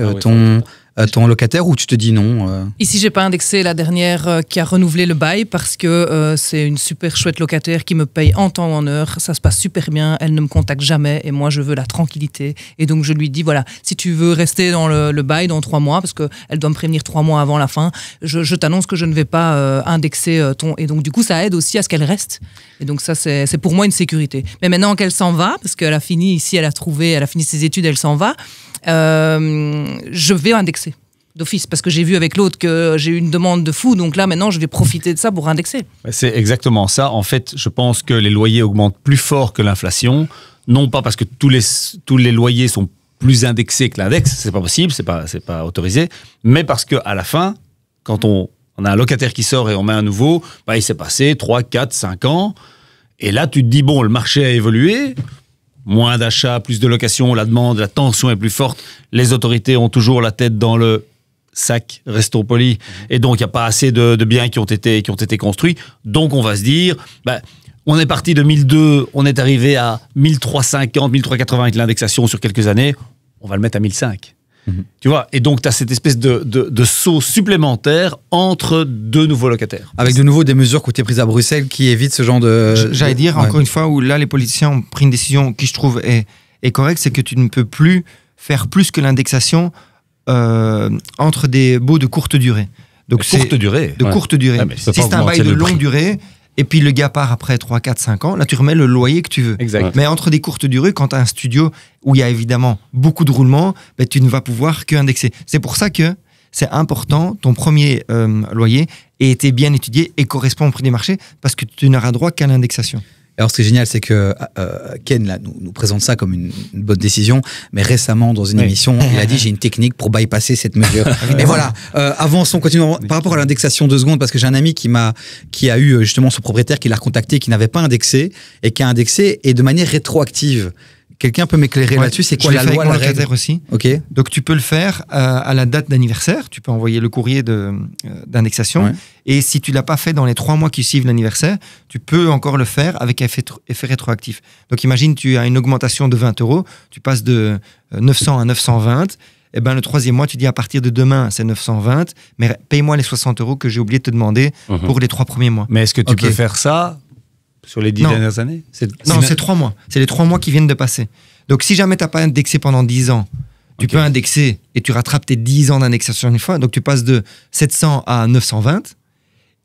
ton locataire ou tu te dis non? Ici, j'ai pas indexé la dernière qui a renouvelé le bail parce que c'est une super chouette locataire qui me paye en temps ou en heure. Ça se passe super bien. Elle ne me contacte jamais et moi, je veux la tranquillité. Et donc, je lui dis, voilà, si tu veux rester dans le bail dans 3 mois, parce qu'elle doit me prévenir 3 mois avant la fin, je t'annonce que je ne vais pas indexer ton... Et donc, du coup, ça aide aussi à ce qu'elle reste. Et donc, ça, c'est pour moi une sécurité. Mais maintenant qu'elle s'en va, parce qu'elle a fini ici, elle a fini ses études, elle s'en va, je vais indexer d'office parce que j'ai vu avec l'autre que j'ai eu une demande de fou, donc là maintenant je vais profiter de ça pour indexer. C'est exactement ça. En fait, je pense que les loyers augmentent plus fort que l'inflation, non pas parce que tous les loyers sont plus indexés que l'index, c'est pas possible, c'est pas autorisé, mais parce que à la fin, quand on a un locataire qui sort et on met un nouveau, il s'est passé 3, 4, 5 ans, et là tu te dis bon, le marché a évolué. Moins d'achats, plus de locations, la demande, la tension est plus forte. Les autorités ont toujours la tête dans le sac, restons polis. Et donc, il n'y a pas assez de biens qui ont été construits. Donc, on va se dire, on est parti de 1002, on est arrivé à 1350, 1380 avec l'indexation sur quelques années. On va le mettre à 1005. Tu vois, et donc tu as cette espèce de saut supplémentaire entre 2 nouveaux locataires. Avec de nouveau des mesures qui ont été prises à Bruxelles qui évitent ce genre de... J'allais dire, encore une fois, où là les politiciens ont pris une décision qui je trouve est correcte, c'est que tu ne peux plus faire plus que l'indexation entre des baux de courte durée. Donc courte durée. Courte durée. Si c'est un bail de longue durée, et puis le gars part après 3, 4, 5 ans, là tu remets le loyer que tu veux. Exact. Mais entre des courtes durées, quand tu as un studio où il y a évidemment beaucoup de roulements, tu ne vas pouvoir que indexer. C'est pour ça que c'est important, ton premier loyer ait été bien étudié et correspond au prix du marché parce que tu n'auras droit qu'à l'indexation. Alors, ce qui est génial, c'est que Ken là, nous présente ça comme une bonne décision, mais récemment, dans une émission, il a dit j'ai une technique pour bypasser cette mesure. Et voilà, avançons, continuons. Par rapport à l'indexation, 2 secondes, parce que j'ai un ami qui a eu justement son propriétaire qui l'a recontacté, qui n'avait pas indexé, et qui a indexé, et de manière rétroactive. Quelqu'un peut m'éclairer là-dessus? C'est quoi la loi, la règle aussi. Ok. Donc tu peux le faire à la date d'anniversaire. Tu peux envoyer le courrier d'indexation. Ouais. Et si tu l'as pas fait dans les 3 mois qui suivent l'anniversaire, tu peux encore le faire avec effet rétroactif. Donc imagine, tu as une augmentation de 20 €, tu passes de 900 à 920. Et ben le 3e mois, tu dis à partir de demain, c'est 920, mais paye-moi les 60 € que j'ai oublié de te demander pour les 3 premiers mois. Mais est-ce que tu peux faire ça sur les 10 dernières années? Non, c'est 3 mois. C'est les 3 mois qui viennent de passer. Donc, si jamais tu n'as pas indexé pendant 10 ans, tu peux indexer et tu rattrapes tes 10 ans d'indexation une fois. Donc, tu passes de 700 à 920.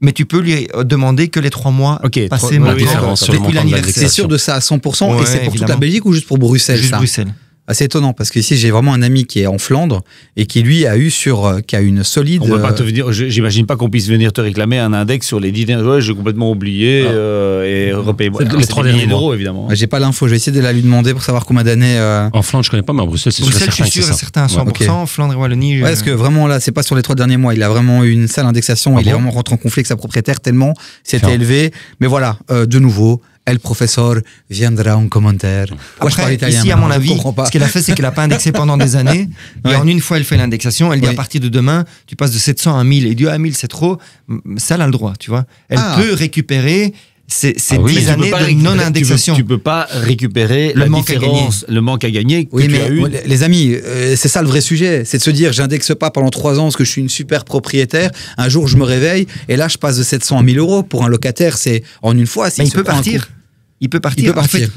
Mais tu peux lui demander que les 3 mois passés depuis l'anniversaire. C'est sûr de ça à 100%. Et c'est pour toute la Belgique ou juste pour Bruxelles? Juste Bruxelles. C'est étonnant parce que ici j'ai vraiment un ami qui est en Flandre et qui lui a eu qui a une solide. On peut pas te venir. J'imagine pas qu'on puisse venir te réclamer un index sur les 10 dernières. Ouais, j'ai complètement oublié et repaye-moi. Les 3 derniers euros évidemment. J'ai pas l'info. Je vais essayer de la lui demander pour savoir combien d'années. En Flandre je connais pas, mais en Bruxelles c'est sûr. Bruxelles je suis sûr et certain à 100%. Flandre et Wallonie. Ouais, parce que vraiment là c'est pas sur les 3 derniers mois. Il a vraiment eu une sale indexation. Il est vraiment rentré en conflit avec sa propriétaire tellement c'était élevé. Mais voilà, de nouveau. El professeur viendra en commentaire. Après, ici, à mon avis, ce qu'elle a fait, c'est qu'elle n'a pas indexé pendant des années. Et en une fois, elle fait l'indexation. Elle dit à partir de demain, tu passes de 700 à 1000. Et dit, 1000, c'est trop. Ça, elle a le droit, tu vois. Elle peut récupérer ces 10 années de non-indexation. Tu peux pas récupérer le manque à gagner que tu as eu. Les amis, c'est ça le vrai sujet. C'est de se dire, j'indexe pas pendant 3 ans parce que je suis une super propriétaire. Un jour, je me réveille et là, je passe de 700 à 1000 €. Pour un locataire, c'est en une fois. Mais il peut partir. Il peut partir. En fait,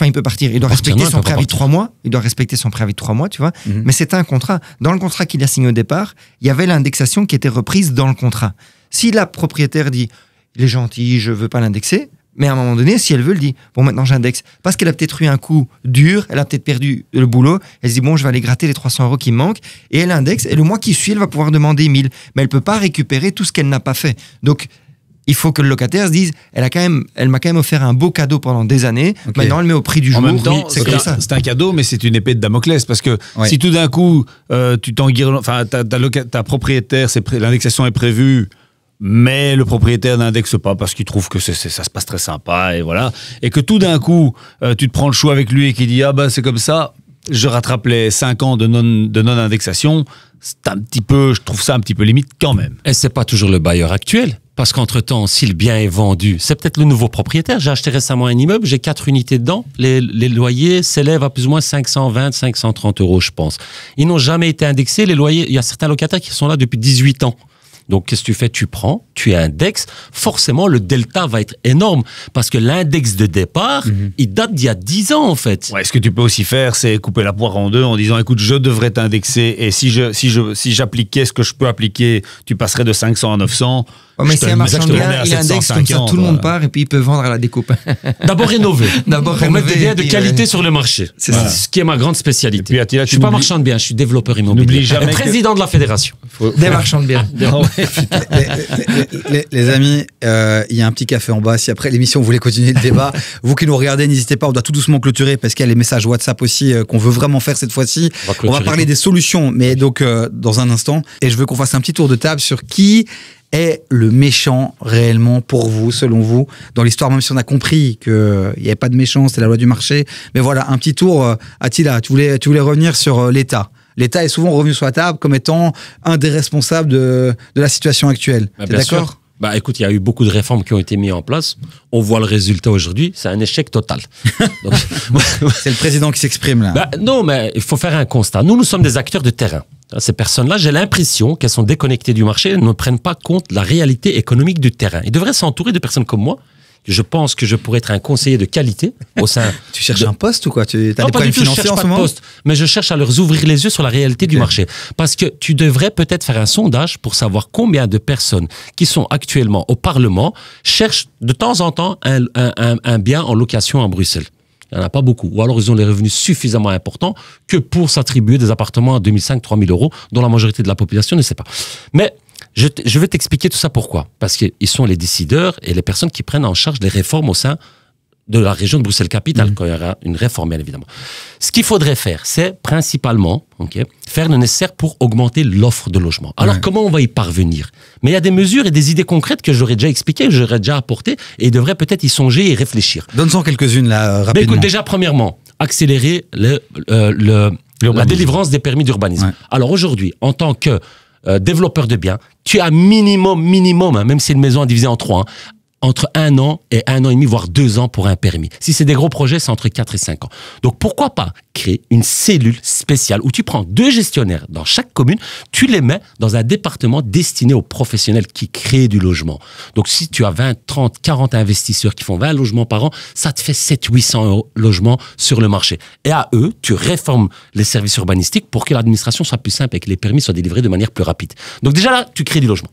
il peut partir. Il doit respecter son préavis de 3 mois. Il doit respecter son préavis de 3 mois, tu vois. Mais c'est un contrat. Dans le contrat qu'il a signé au départ, il y avait l'indexation qui était reprise dans le contrat. Si la propriétaire dit, il est gentil, je veux pas l'indexer, mais à un moment donné, si elle veut, elle dit, bon, maintenant j'indexe. Parce qu'elle a peut-être eu un coup dur, elle a peut-être perdu le boulot, elle se dit, bon, je vais aller gratter les 300 € qui me manquent, et elle indexe, et le mois qui suit, elle va pouvoir demander 1000. Mais elle peut pas récupérer tout ce qu'elle n'a pas fait. Donc, il faut que le locataire se dise, elle m'a quand même offert un beau cadeau pendant des années. Maintenant, elle met au prix du jour. En même temps, c'est comme ça. C'est un cadeau, mais c'est une épée de Damoclès parce que si tout d'un coup, tu t'enguirlandes, enfin, ta propriétaire, l'indexation est prévue, mais le propriétaire n'indexe pas parce qu'il trouve que ça se passe très sympa et voilà, et que tout d'un coup, tu te prends le choix avec lui et qu'il dit c'est comme ça, je rattrape les 5 ans de non-indexation. Je trouve ça un petit peu limite quand même. Et c'est pas toujours le bailleur actuel. Parce qu'entre-temps, si le bien est vendu, c'est peut-être le nouveau propriétaire. J'ai acheté récemment un immeuble, j'ai 4 unités dedans. Les loyers s'élèvent à plus ou moins 520, 530 €, je pense. Ils n'ont jamais été indexés. Les loyers, il y a certains locataires qui sont là depuis 18 ans. Donc, qu'est-ce que tu fais? Tu prends, tu indexes. Forcément, le delta va être énorme parce que l'index de départ, il date d'il y a 10 ans, en fait. Ouais, ce que tu peux aussi faire, c'est couper la poire en deux en disant, écoute, je devrais t'indexer et si j'appliquais ce que je peux appliquer, tu passerais de 500 à 900. Oh, mais si un marchand de biens, il indexe comme ça, tout le monde part et puis il peut vendre à la découpe. D'abord rénover. Pour mettre des biens de qualité sur le marché. C'est ce qui est ma grande spécialité. Puis, Attila, je suis pas marchand de biens, je suis développeur immobilier. N'oublie jamais président de la fédération. Des marchands de biens. Les amis, il y a un petit café en bas. Si après l'émission vous voulez continuer le débat, vous qui nous regardez, n'hésitez pas. On doit tout doucement clôturer parce qu'il y a les messages WhatsApp aussi qu'on veut vraiment faire cette fois-ci. On va parler des solutions, mais donc dans un instant. Et je veux qu'on fasse un petit tour de table sur qui est le méchant réellement pour vous, selon vous, dans l'histoire, même si on a compris qu'il n'y avait pas de méchant, c'était la loi du marché. Mais voilà, un petit tour. Attila, tu voulais revenir sur l'État. L'État est souvent revenu sur la table comme étant un des responsables de la situation actuelle. T'es d'accord ? Écoute, il y a eu beaucoup de réformes qui ont été mises en place. On voit le résultat aujourd'hui, c'est un échec total. Donc, c'est le président qui s'exprime là. Non, mais il faut faire un constat. Nous sommes des acteurs de terrain. Ces personnes-là, j'ai l'impression qu'elles sont déconnectées du marché, elles ne prennent pas compte de la réalité économique du terrain. Ils devraient s'entourer de personnes comme moi. Je pense que je pourrais être un conseiller de qualité au sein. Tu cherches un poste ou quoi? Tu as des problèmes financiers en ce moment? Poste, mais je cherche à leur ouvrir les yeux sur la réalité du marché. Parce que tu devrais peut-être faire un sondage pour savoir combien de personnes qui sont actuellement au Parlement cherchent de temps en temps un bien en location à Bruxelles. il n'y en a pas beaucoup. Ou alors ils ont les revenus suffisamment importants que pour s'attribuer des appartements à 2005, 3 000 euros, dont la majorité de la population ne sait pas. Mais je vais t'expliquer tout ça pourquoi. Parce qu'ils sont les décideurs et les personnes qui prennent en charge les réformes au sein de la région de Bruxelles-Capitale, quand il y aura une réforme, bien évidemment. Ce qu'il faudrait faire, c'est principalement faire le nécessaire pour augmenter l'offre de logement. Alors, comment on va y parvenir? Mais il y a des mesures et des idées concrètes que j'aurais déjà expliquées, que j'aurais déjà apportées, et ils devraient peut-être y songer et réfléchir. Donne-en quelques-unes, là, rapidement. Écoute, déjà, premièrement, accélérer la délivrance des permis d'urbanisme. Ouais. Alors, aujourd'hui, en tant que développeur de biens, tu as minimum, hein, même si une maison est divisée en 3, entre 1 an et 1 an et demi, voire 2 ans pour un permis. Si c'est des gros projets, c'est entre 4 et 5 ans. Donc, pourquoi pas créer une cellule spéciale où tu prends 2 gestionnaires dans chaque commune, tu les mets dans un département destiné aux professionnels qui créent du logement. Donc, si tu as 20, 30, 40 investisseurs qui font 20 logements par an, ça te fait 700-800 logements sur le marché. Et à eux, tu réformes les services urbanistiques pour que l'administration soit plus simple et que les permis soient délivrés de manière plus rapide. Donc, déjà là, tu crées du logement.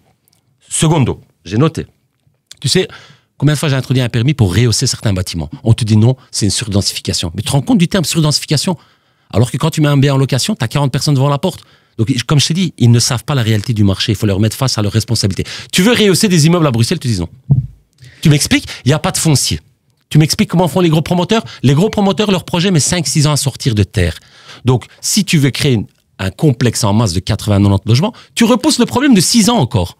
Secondo, j'ai noté. Tu sais, combien de fois j'ai introduit un permis pour rehausser certains bâtiments? On te dit non, c'est une surdensification. Mais tu te rends compte du terme surdensification? Alors que quand tu mets un bien en location, tu as 40 personnes devant la porte. Donc, comme je t'ai dit, ils ne savent pas la réalité du marché. Il faut leur mettre face à leurs responsabilités. Tu veux rehausser des immeubles à Bruxelles, tu dis non. Tu m'expliques? Il n'y a pas de foncier. Tu m'expliques comment font les gros promoteurs? Les gros promoteurs, leur projet met 5-6 ans à sortir de terre. Donc, si tu veux créer un complexe en masse de 80-90 logements, tu repousses le problème de 6 ans encore.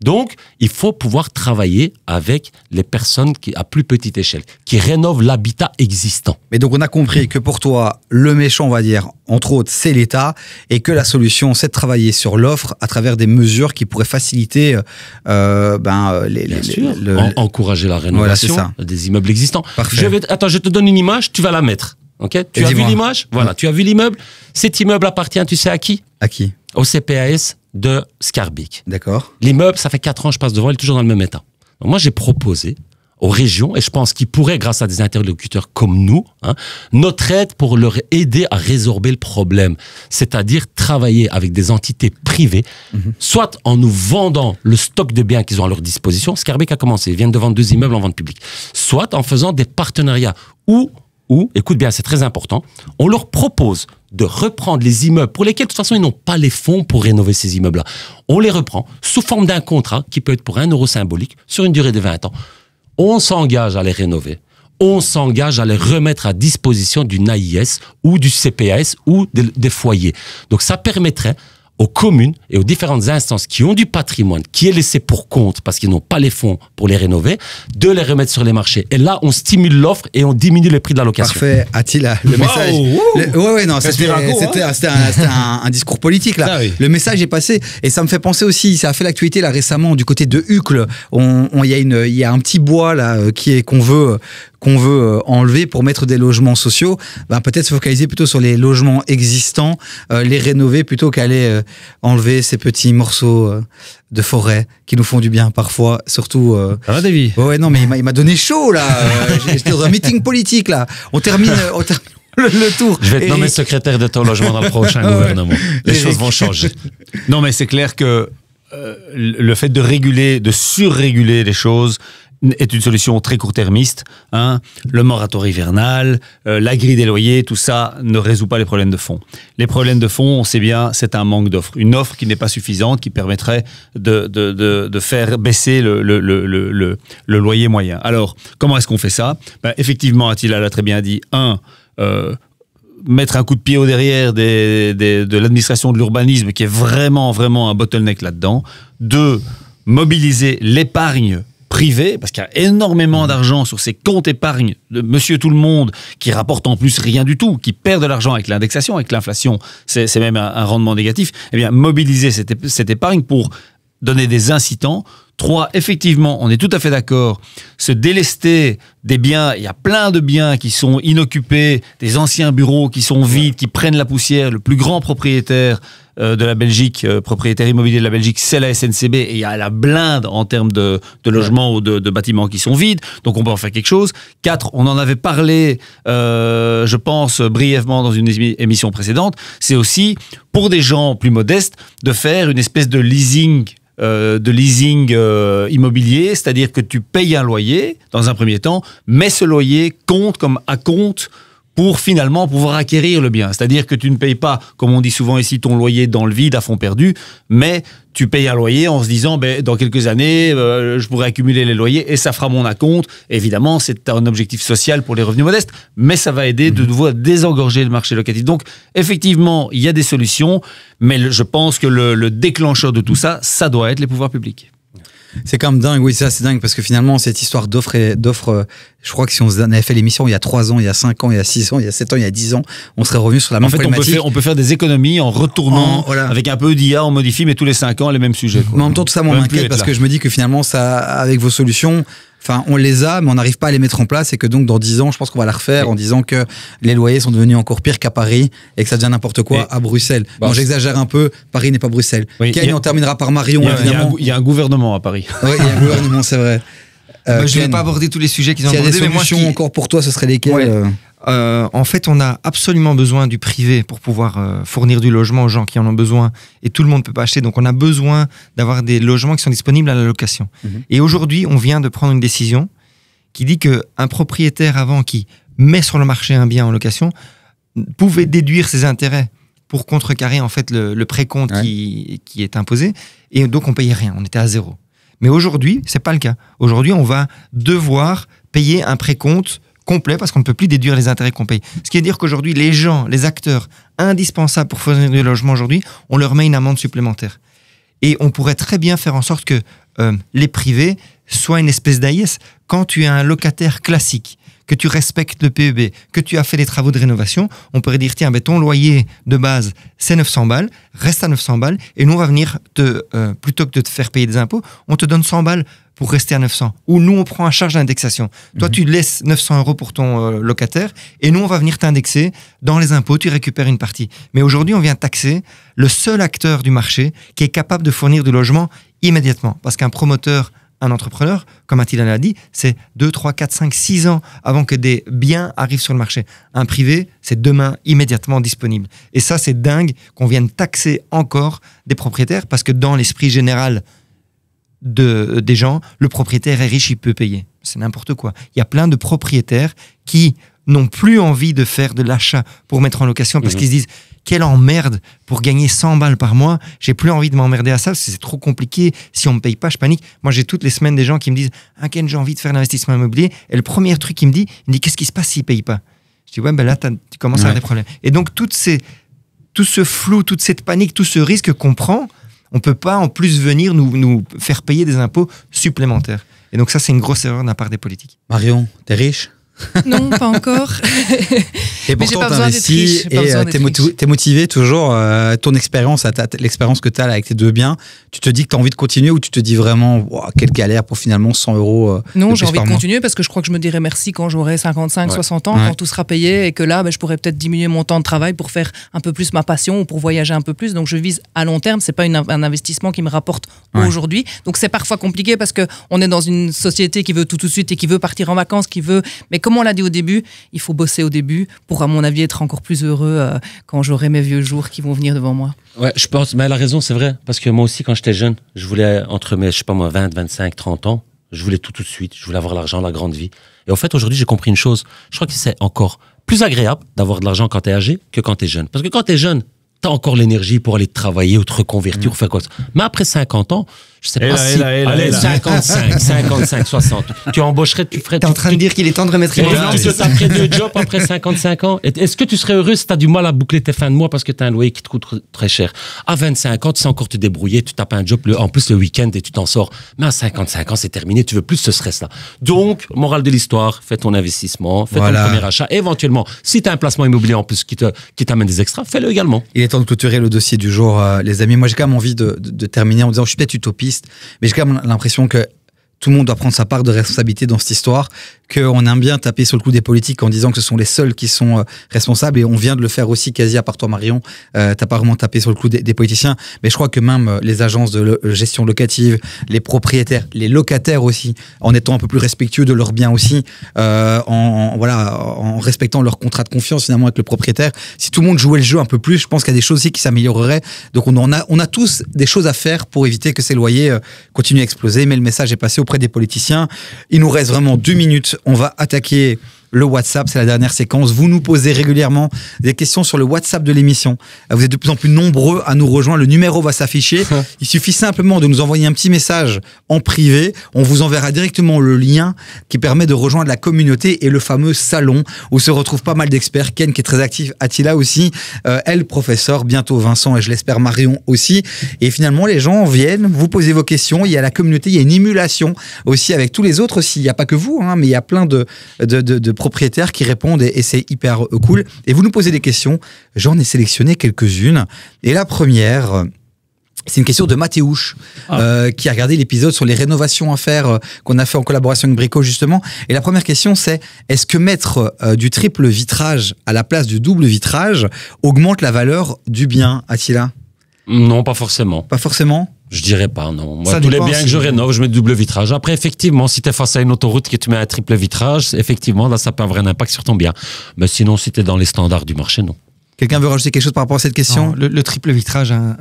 Donc, il faut pouvoir travailler avec les personnes à plus petite échelle, qui rénovent l'habitat existant. Mais donc, on a compris que pour toi, le méchant, on va dire, entre autres, c'est l'État, et que la solution, c'est de travailler sur l'offre à travers des mesures qui pourraient faciliter encourager la rénovation des immeubles existants. Parfait. Je te donne une image, tu vas la mettre. Okay, tu as vu l'image? Voilà, tu as vu l'immeuble. Cet immeuble appartient, tu sais à qui? À qui? Au CPAS de Schaerbeek. D'accord. L'immeuble, ça fait 4 ans, je passe devant, il est toujours dans le même état. Donc moi, j'ai proposé aux régions, et je pense qu'ils pourraient, grâce à des interlocuteurs comme nous, notre aide pour leur aider à résorber le problème. C'est-à-dire travailler avec des entités privées, soit en nous vendant le stock de biens qu'ils ont à leur disposition. Schaerbeek a commencé, ils viennent de vendre 2 immeubles en vente publique. Soit en faisant des partenariats où, écoute bien, c'est très important, on leur propose de reprendre les immeubles pour lesquels, de toute façon, ils n'ont pas les fonds pour rénover ces immeubles-là. On les reprend sous forme d'un contrat qui peut être pour 1 euro symbolique sur une durée de 20 ans. On s'engage à les rénover. On s'engage à les remettre à disposition d'une AIS ou du CPAS ou des foyers. Donc, ça permettrait aux communes et aux différentes instances qui ont du patrimoine, qui est laissé pour compte parce qu'ils n'ont pas les fonds pour les rénover, de les remettre sur les marchés. Et là, on stimule l'offre et on diminue le prix de la location. Parfait. Attila, le message... C'était un discours politique, là. Ah oui. Le message est passé. Et ça me fait penser aussi, ça a fait l'actualité, là, récemment, du côté de Uccle. Il y a un petit bois, là, qu'on veut enlever pour mettre des logements sociaux. Peut-être se focaliser plutôt sur les logements existants, les rénover plutôt qu'aller enlever ces petits morceaux de forêt qui nous font du bien parfois, surtout... Ça va, Davy? Ouais, non, mais il m'a donné chaud, là. J'étais dans un meeting politique, là. On termine le tour. Je vais te nommer secrétaire de ton logement dans le prochain gouvernement. Les choses vont changer. Non, mais c'est clair que le fait de réguler, de surréguler les choses est une solution très court-termiste. Le moratoire hivernal, la grille des loyers, tout ça ne résout pas les problèmes de fond. Les problèmes de fond, on sait bien, c'est un manque d'offre. Une offre qui n'est pas suffisante, qui permettrait de faire baisser le loyer moyen. Alors, comment est-ce qu'on fait ça? Effectivement, Attila l'a très bien dit. Mettre un coup de pied au derrière de l'administration de l'urbanisme, qui est vraiment un bottleneck là-dedans. 2, mobiliser l'épargne privée, parce qu'il y a énormément d'argent sur ces comptes épargne de monsieur tout le monde, qui rapportent en plus rien du tout, qui perdent de l'argent avec l'indexation, avec l'inflation, c'est même un rendement négatif. Eh bien, mobiliser cette épargne pour donner des incitants. 3, effectivement, on est tout à fait d'accord, se délester des biens, il y a plein de biens qui sont inoccupés, des anciens bureaux qui sont vides, qui prennent la poussière. Le plus grand propriétaire de la Belgique, propriétaire immobilier de la Belgique, c'est la SNCB, et il y a la blinde en termes de logements ou de bâtiments qui sont vides, donc on peut en faire quelque chose. 4, on en avait parlé, je pense, brièvement dans une émission précédente, c'est aussi, pour des gens plus modestes, de faire une espèce de leasing de leasing immobilier, c'est-à-dire que tu payes un loyer dans un premier temps, mais ce loyer compte comme acompte pour finalement pouvoir acquérir le bien. C'est-à-dire que tu ne payes pas, comme on dit souvent ici, ton loyer dans le vide à fond perdu, mais tu payes un loyer en se disant, dans quelques années, je pourrai accumuler les loyers et ça fera mon acompte. Évidemment, c'est un objectif social pour les revenus modestes, mais ça va aider de nouveau à désengorger le marché locatif. Donc, effectivement, il y a des solutions, mais je pense que le déclencheur de tout ça, ça doit être les pouvoirs publics. C'est quand même dingue, oui, ça c'est dingue, parce que finalement, cette histoire d'offre, je crois que si on avait fait l'émission il y a 3 ans, il y a 5 ans, il y a 6 ans, il y a 7 ans, il y a 10 ans, on serait revenu sur la même problématique. On peut faire des économies en retournant, avec un peu d'IA, on modifie, mais tous les 5 ans, les mêmes sujets. Quoi. Mais en même temps, tout ça m'inquiète, parce que je me dis que finalement, ça, avec vos solutions, enfin, on les a, mais on n'arrive pas à les mettre en place, et que donc, dans 10 ans, je pense qu'on va la refaire en disant que les loyers sont devenus encore pires qu'à Paris, et que ça devient n'importe quoi à Bruxelles. Bon, j'exagère un peu, Paris n'est pas Bruxelles. Oui, Ken, on terminera par Marion, évidemment. Il y a un gouvernement à Paris. Oui, il y a un gouvernement, c'est vrai. Je ne vais pas aborder tous les sujets qu'ils ont abordés. S'il y a des solutions encore pour toi, ce serait lesquelles En fait, on a absolument besoin du privé pour pouvoir fournir du logement aux gens qui en ont besoin. Et tout le monde ne peut pas acheter. Donc, on a besoin d'avoir des logements qui sont disponibles à la location. Et aujourd'hui, on vient de prendre une décision qui dit qu'un propriétaire avant qui met sur le marché un bien en location pouvait déduire ses intérêts pour contrecarrer en fait le précompte qui est imposé. Et donc, on payait rien. On était à 0. Mais aujourd'hui, c'est pas le cas. Aujourd'hui, on va devoir payer un précompte complet parce qu'on ne peut plus déduire les intérêts qu'on paye. Ce qui veut dire qu'aujourd'hui, les gens, les acteurs indispensables pour fournir du logement aujourd'hui, on leur met une amende supplémentaire. Et on pourrait très bien faire en sorte que les privés soient une espèce d'AIS. Quand tu es un locataire classique, que tu respectes le PEB, que tu as fait des travaux de rénovation, on pourrait dire, tiens, ton loyer de base, c'est 900 balles, reste à 900 balles, et nous, on va venir, plutôt que de te faire payer des impôts, on te donne 100 balles pour rester à 900. Ou nous, on prend en charge l'indexation. Toi, tu laisses 900 € pour ton locataire, et nous, on va venir t'indexer. Dans les impôts, tu récupères une partie. Mais aujourd'hui, on vient taxer le seul acteur du marché qui est capable de fournir du logement immédiatement. Parce qu'un promoteur, un entrepreneur, comme Attila l'a dit, c'est 2, 3, 4, 5, 6 ans avant que des biens arrivent sur le marché. Un privé, c'est demain immédiatement disponible. Et ça, c'est dingue qu'on vienne taxer encore des propriétaires parce que dans l'esprit général des gens, le propriétaire est riche, il peut payer. C'est n'importe quoi. Il y a plein de propriétaires qui n'ont plus envie de faire de l'achat pour mettre en location parce qu'ils se disent quelle emmerde pour gagner 100 balles par mois, j'ai plus envie de m'emmerder à ça parce que c'est trop compliqué, si on me paye pas je panique. Moi j'ai toutes les semaines des gens qui me disent Ken, j'ai envie de faire l'investissement immobilier, et le premier truc qu'il me dit qu'est-ce qui se passe s'il paye pas? Je dis là tu commences à avoir des problèmes. Et donc tout ce flou, toute cette panique, tout ce risque qu'on prend, on peut pas en plus venir nous faire payer des impôts supplémentaires. Et donc ça c'est une grosse erreur de la part des politiques. Marion, t'es riche? Non, pas encore. Et pourtant, t'investis et t'es motivé toujours. Ton expérience, l'expérience que t'as là avec tes 2 biens, tu te dis que t'as envie de continuer ou tu te dis vraiment wow, quelle galère pour finalement 100 € Non, j'ai envie de continuer parce que je crois que je me dirai merci quand j'aurai 55, 60 ans, quand tout sera payé et que là, je pourrais peut-être diminuer mon temps de travail pour faire un peu plus ma passion ou pour voyager un peu plus. Donc je vise à long terme, c'est pas un investissement qui me rapporte aujourd'hui. Donc c'est parfois compliqué parce qu'on est dans une société qui veut tout de suite et qui veut partir en vacances, mais comme on l'a dit au début, il faut bosser au début pour, à mon avis, être encore plus heureux quand j'aurai mes vieux jours qui vont venir devant moi. Ouais, je pense, mais elle a raison, c'est vrai. Parce que moi aussi, quand j'étais jeune, je voulais, entre mes, 20, 25, 30 ans, je voulais tout de suite. Je voulais avoir l'argent, la grande vie. Et en fait, aujourd'hui, j'ai compris une chose. Je crois que c'est encore plus agréable d'avoir de l'argent quand t'es âgé que quand t'es jeune. Parce que quand t'es jeune, t'as encore l'énergie pour aller travailler ou te reconvertir ou faire quoi. Mais après 50 ans, je sais pas si... Allez, 55, 60. Tu embaucherais, tu ferais... T'es en train de dire qu'il est temps de remettre une tu te taperais 2 jobs après 55 ans. Est-ce que tu serais heureux si t'as du mal à boucler tes fins de mois parce que t'as un loyer qui te coûte très cher? À 25 ans, tu sais encore te débrouiller, tu tapes un job, en plus le week-end, et tu t'en sors. Mais à 55 ans, c'est terminé, tu veux plus ce stress-là. Donc, morale de l'histoire, fais ton investissement, fais ton premier achat. Éventuellement, si t'as un placement immobilier en plus qui t'amène des extras, fais-le également. Il est temps de clôturer le dossier du jour, les amis. Moi, j'ai quand même envie de terminer en disant, je suis peut-être utopiste, mais j'ai quand même l'impression que tout le monde doit prendre sa part de responsabilité dans cette histoire, qu'on aime bien taper sur le coup des politiques en disant que ce sont les seuls qui sont responsables, et on vient de le faire aussi quasi à part toi, Marion. T'as pas vraiment tapé sur le coup des politiciens, mais je crois que même les agences de gestion locative, les propriétaires, les locataires aussi, en étant un peu plus respectueux de leurs biens aussi, en respectant leur contrat de confiance finalement avec le propriétaire. Si tout le monde jouait le jeu un peu plus, je pense qu'il y a des choses aussi qui s'amélioreraient. Donc on a tous des choses à faire pour éviter que ces loyers continuent à exploser, mais le message est passé auprès des politiciens. Il nous reste vraiment 2 minutes. On va attaquer le WhatsApp, c'est la dernière séquence. Vous nous posez régulièrement des questions sur le WhatsApp de l'émission. Vous êtes de plus en plus nombreux à nous rejoindre. Le numéro va s'afficher. Il suffit simplement de nous envoyer un petit message en privé. On vous enverra directement le lien qui permet de rejoindre la communauté et le fameux salon où se retrouvent pas mal d'experts. Ken qui est très actif, Attila aussi, elle, professeur, bientôt Vincent et je l'espère Marion aussi. Et finalement, les gens viennent, vous posez vos questions. Il y a la communauté, il y a une émulation aussi avec tous les autres aussi. Il n'y a pas que vous, mais il y a plein de propriétaires qui répondent et c'est hyper cool. Et vous nous posez des questions, j'en ai sélectionné quelques-unes. Et la première, c'est une question de Mathéouche, qui a regardé l'épisode sur les rénovations à faire qu'on a fait en collaboration avec Brico justement. Et la première question c'est, est-ce que mettre du triple vitrage à la place du double vitrage augmente la valeur du bien, Attila? Non, pas forcément. Pas forcément? Je dirais pas, non. Moi, Ça tous les dépend biens que je rénove, je mets double vitrage. Après, effectivement, si tu es face à une autoroute et que tu mets un triple vitrage, effectivement, là, ça peut avoir un impact sur ton bien. Mais sinon, si tu es dans les standards du marché, non. Quelqu'un veut rajouter quelque chose par rapport à cette question? Non, le triple vitrage a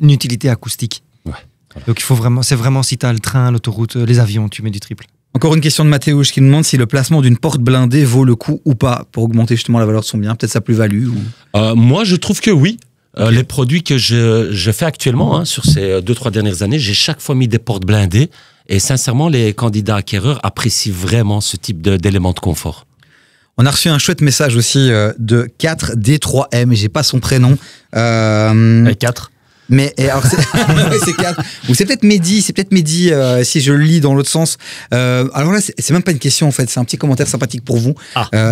une utilité acoustique. Ouais. Voilà. Donc c'est vraiment si tu as le train, l'autoroute, les avions, tu mets du triple. Encore une question de Mathéouche qui nous demande si le placement d'une porte blindée vaut le coup ou pas pour augmenter justement la valeur de son bien, peut-être sa plus-value ou... Moi, je trouve que oui. Les produits que je fais actuellement, sur ces 2-3 dernières années, j'ai chaque fois mis des portes blindées. Et sincèrement, les candidats acquéreurs apprécient vraiment ce type d'éléments de confort. On a reçu un chouette message aussi de 4D3M, j'ai pas son prénom. 4. Mais alors c'est 4. Ou c'est peut-être Mehdi, si je le lis dans l'autre sens. Alors là, c'est même pas une question en fait, c'est un petit commentaire sympathique pour vous.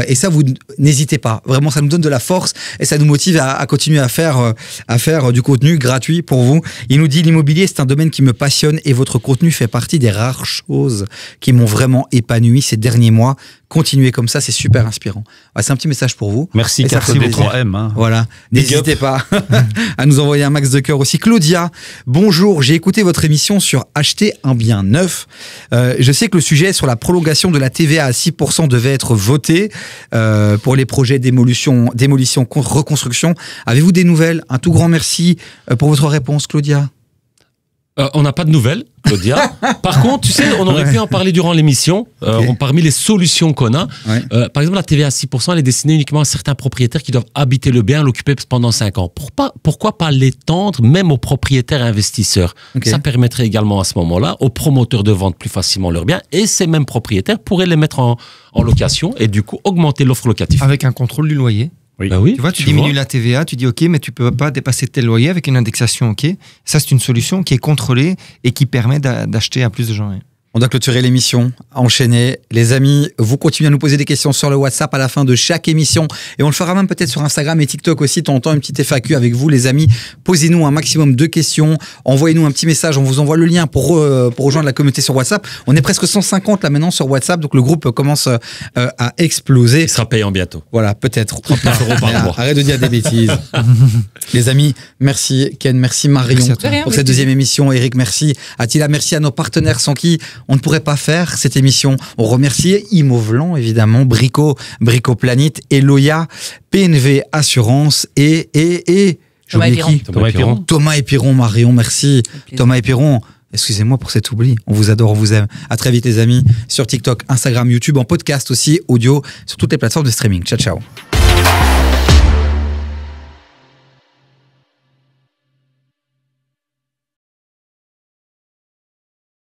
Et ça, vous n'hésitez pas. Vraiment, ça nous donne de la force et ça nous motive à continuer à faire du contenu gratuit pour vous. Il nous dit, l'immobilier, c'est un domaine qui me passionne et votre contenu fait partie des rares choses qui m'ont vraiment épanoui ces derniers mois. Continuez comme ça, c'est super inspirant. C'est un petit message pour vous. Merci, 4D3M. Voilà, n'hésitez pas à nous envoyer un max de cœur aussi. Claudia, bonjour, j'ai écouté votre émission sur acheter un bien neuf. Je sais que le sujet sur la prolongation de la TVA à 6% devait être voté pour les projets démolition, reconstruction. Avez-vous des nouvelles? Un tout grand merci pour votre réponse, Claudia. On n'a pas de nouvelles, Claudia. Par contre, tu sais, on aurait pu en parler durant l'émission. Parmi les solutions qu'on a, par exemple, la TVA à 6%, elle est destinée uniquement à certains propriétaires qui doivent habiter le bien, l'occuper pendant 5 ans. Pourquoi pas l'étendre même aux propriétaires investisseurs? Ça permettrait également à ce moment-là aux promoteurs de vendre plus facilement leurs biens et ces mêmes propriétaires pourraient les mettre en location et du coup augmenter l'offre locative. Avec un contrôle du loyer. Oui. Ben oui, Tu vois, tu diminues la TVA, tu dis OK, mais tu peux pas dépasser tel loyer avec une indexation OK. Ça, c'est une solution qui est contrôlée et qui permet d'acheter à plus de gens. On doit clôturer l'émission, enchaîner. Les amis, vous continuez à nous poser des questions sur le WhatsApp à la fin de chaque émission. Et on le fera même peut-être sur Instagram et TikTok aussi. De temps en temps, une petite FAQ avec vous, les amis. Posez-nous un maximum de questions. Envoyez-nous un petit message. On vous envoie le lien pour rejoindre la communauté sur WhatsApp. On est presque 150 là maintenant sur WhatsApp. Donc le groupe commence à exploser. Il sera payant bientôt. Voilà, peut-être. 39 € par mois. Arrête de dire des bêtises. Les amis, merci Ken, merci Marion Merci à toi. pour cette deuxième émission. Eric, merci. Attila, merci à nos partenaires sans qui on ne pourrait pas faire cette émission. On remercie Imovlan, évidemment, Brico Planète, Eloya, PNV Assurance et Thomas Épiron. Thomas Épiron, Marion, merci. Thomas Épiron. Excusez-moi pour cet oubli. On vous adore, on vous aime. À très vite, les amis. Sur TikTok, Instagram, YouTube, en podcast aussi, audio, sur toutes les plateformes de streaming. Ciao, ciao.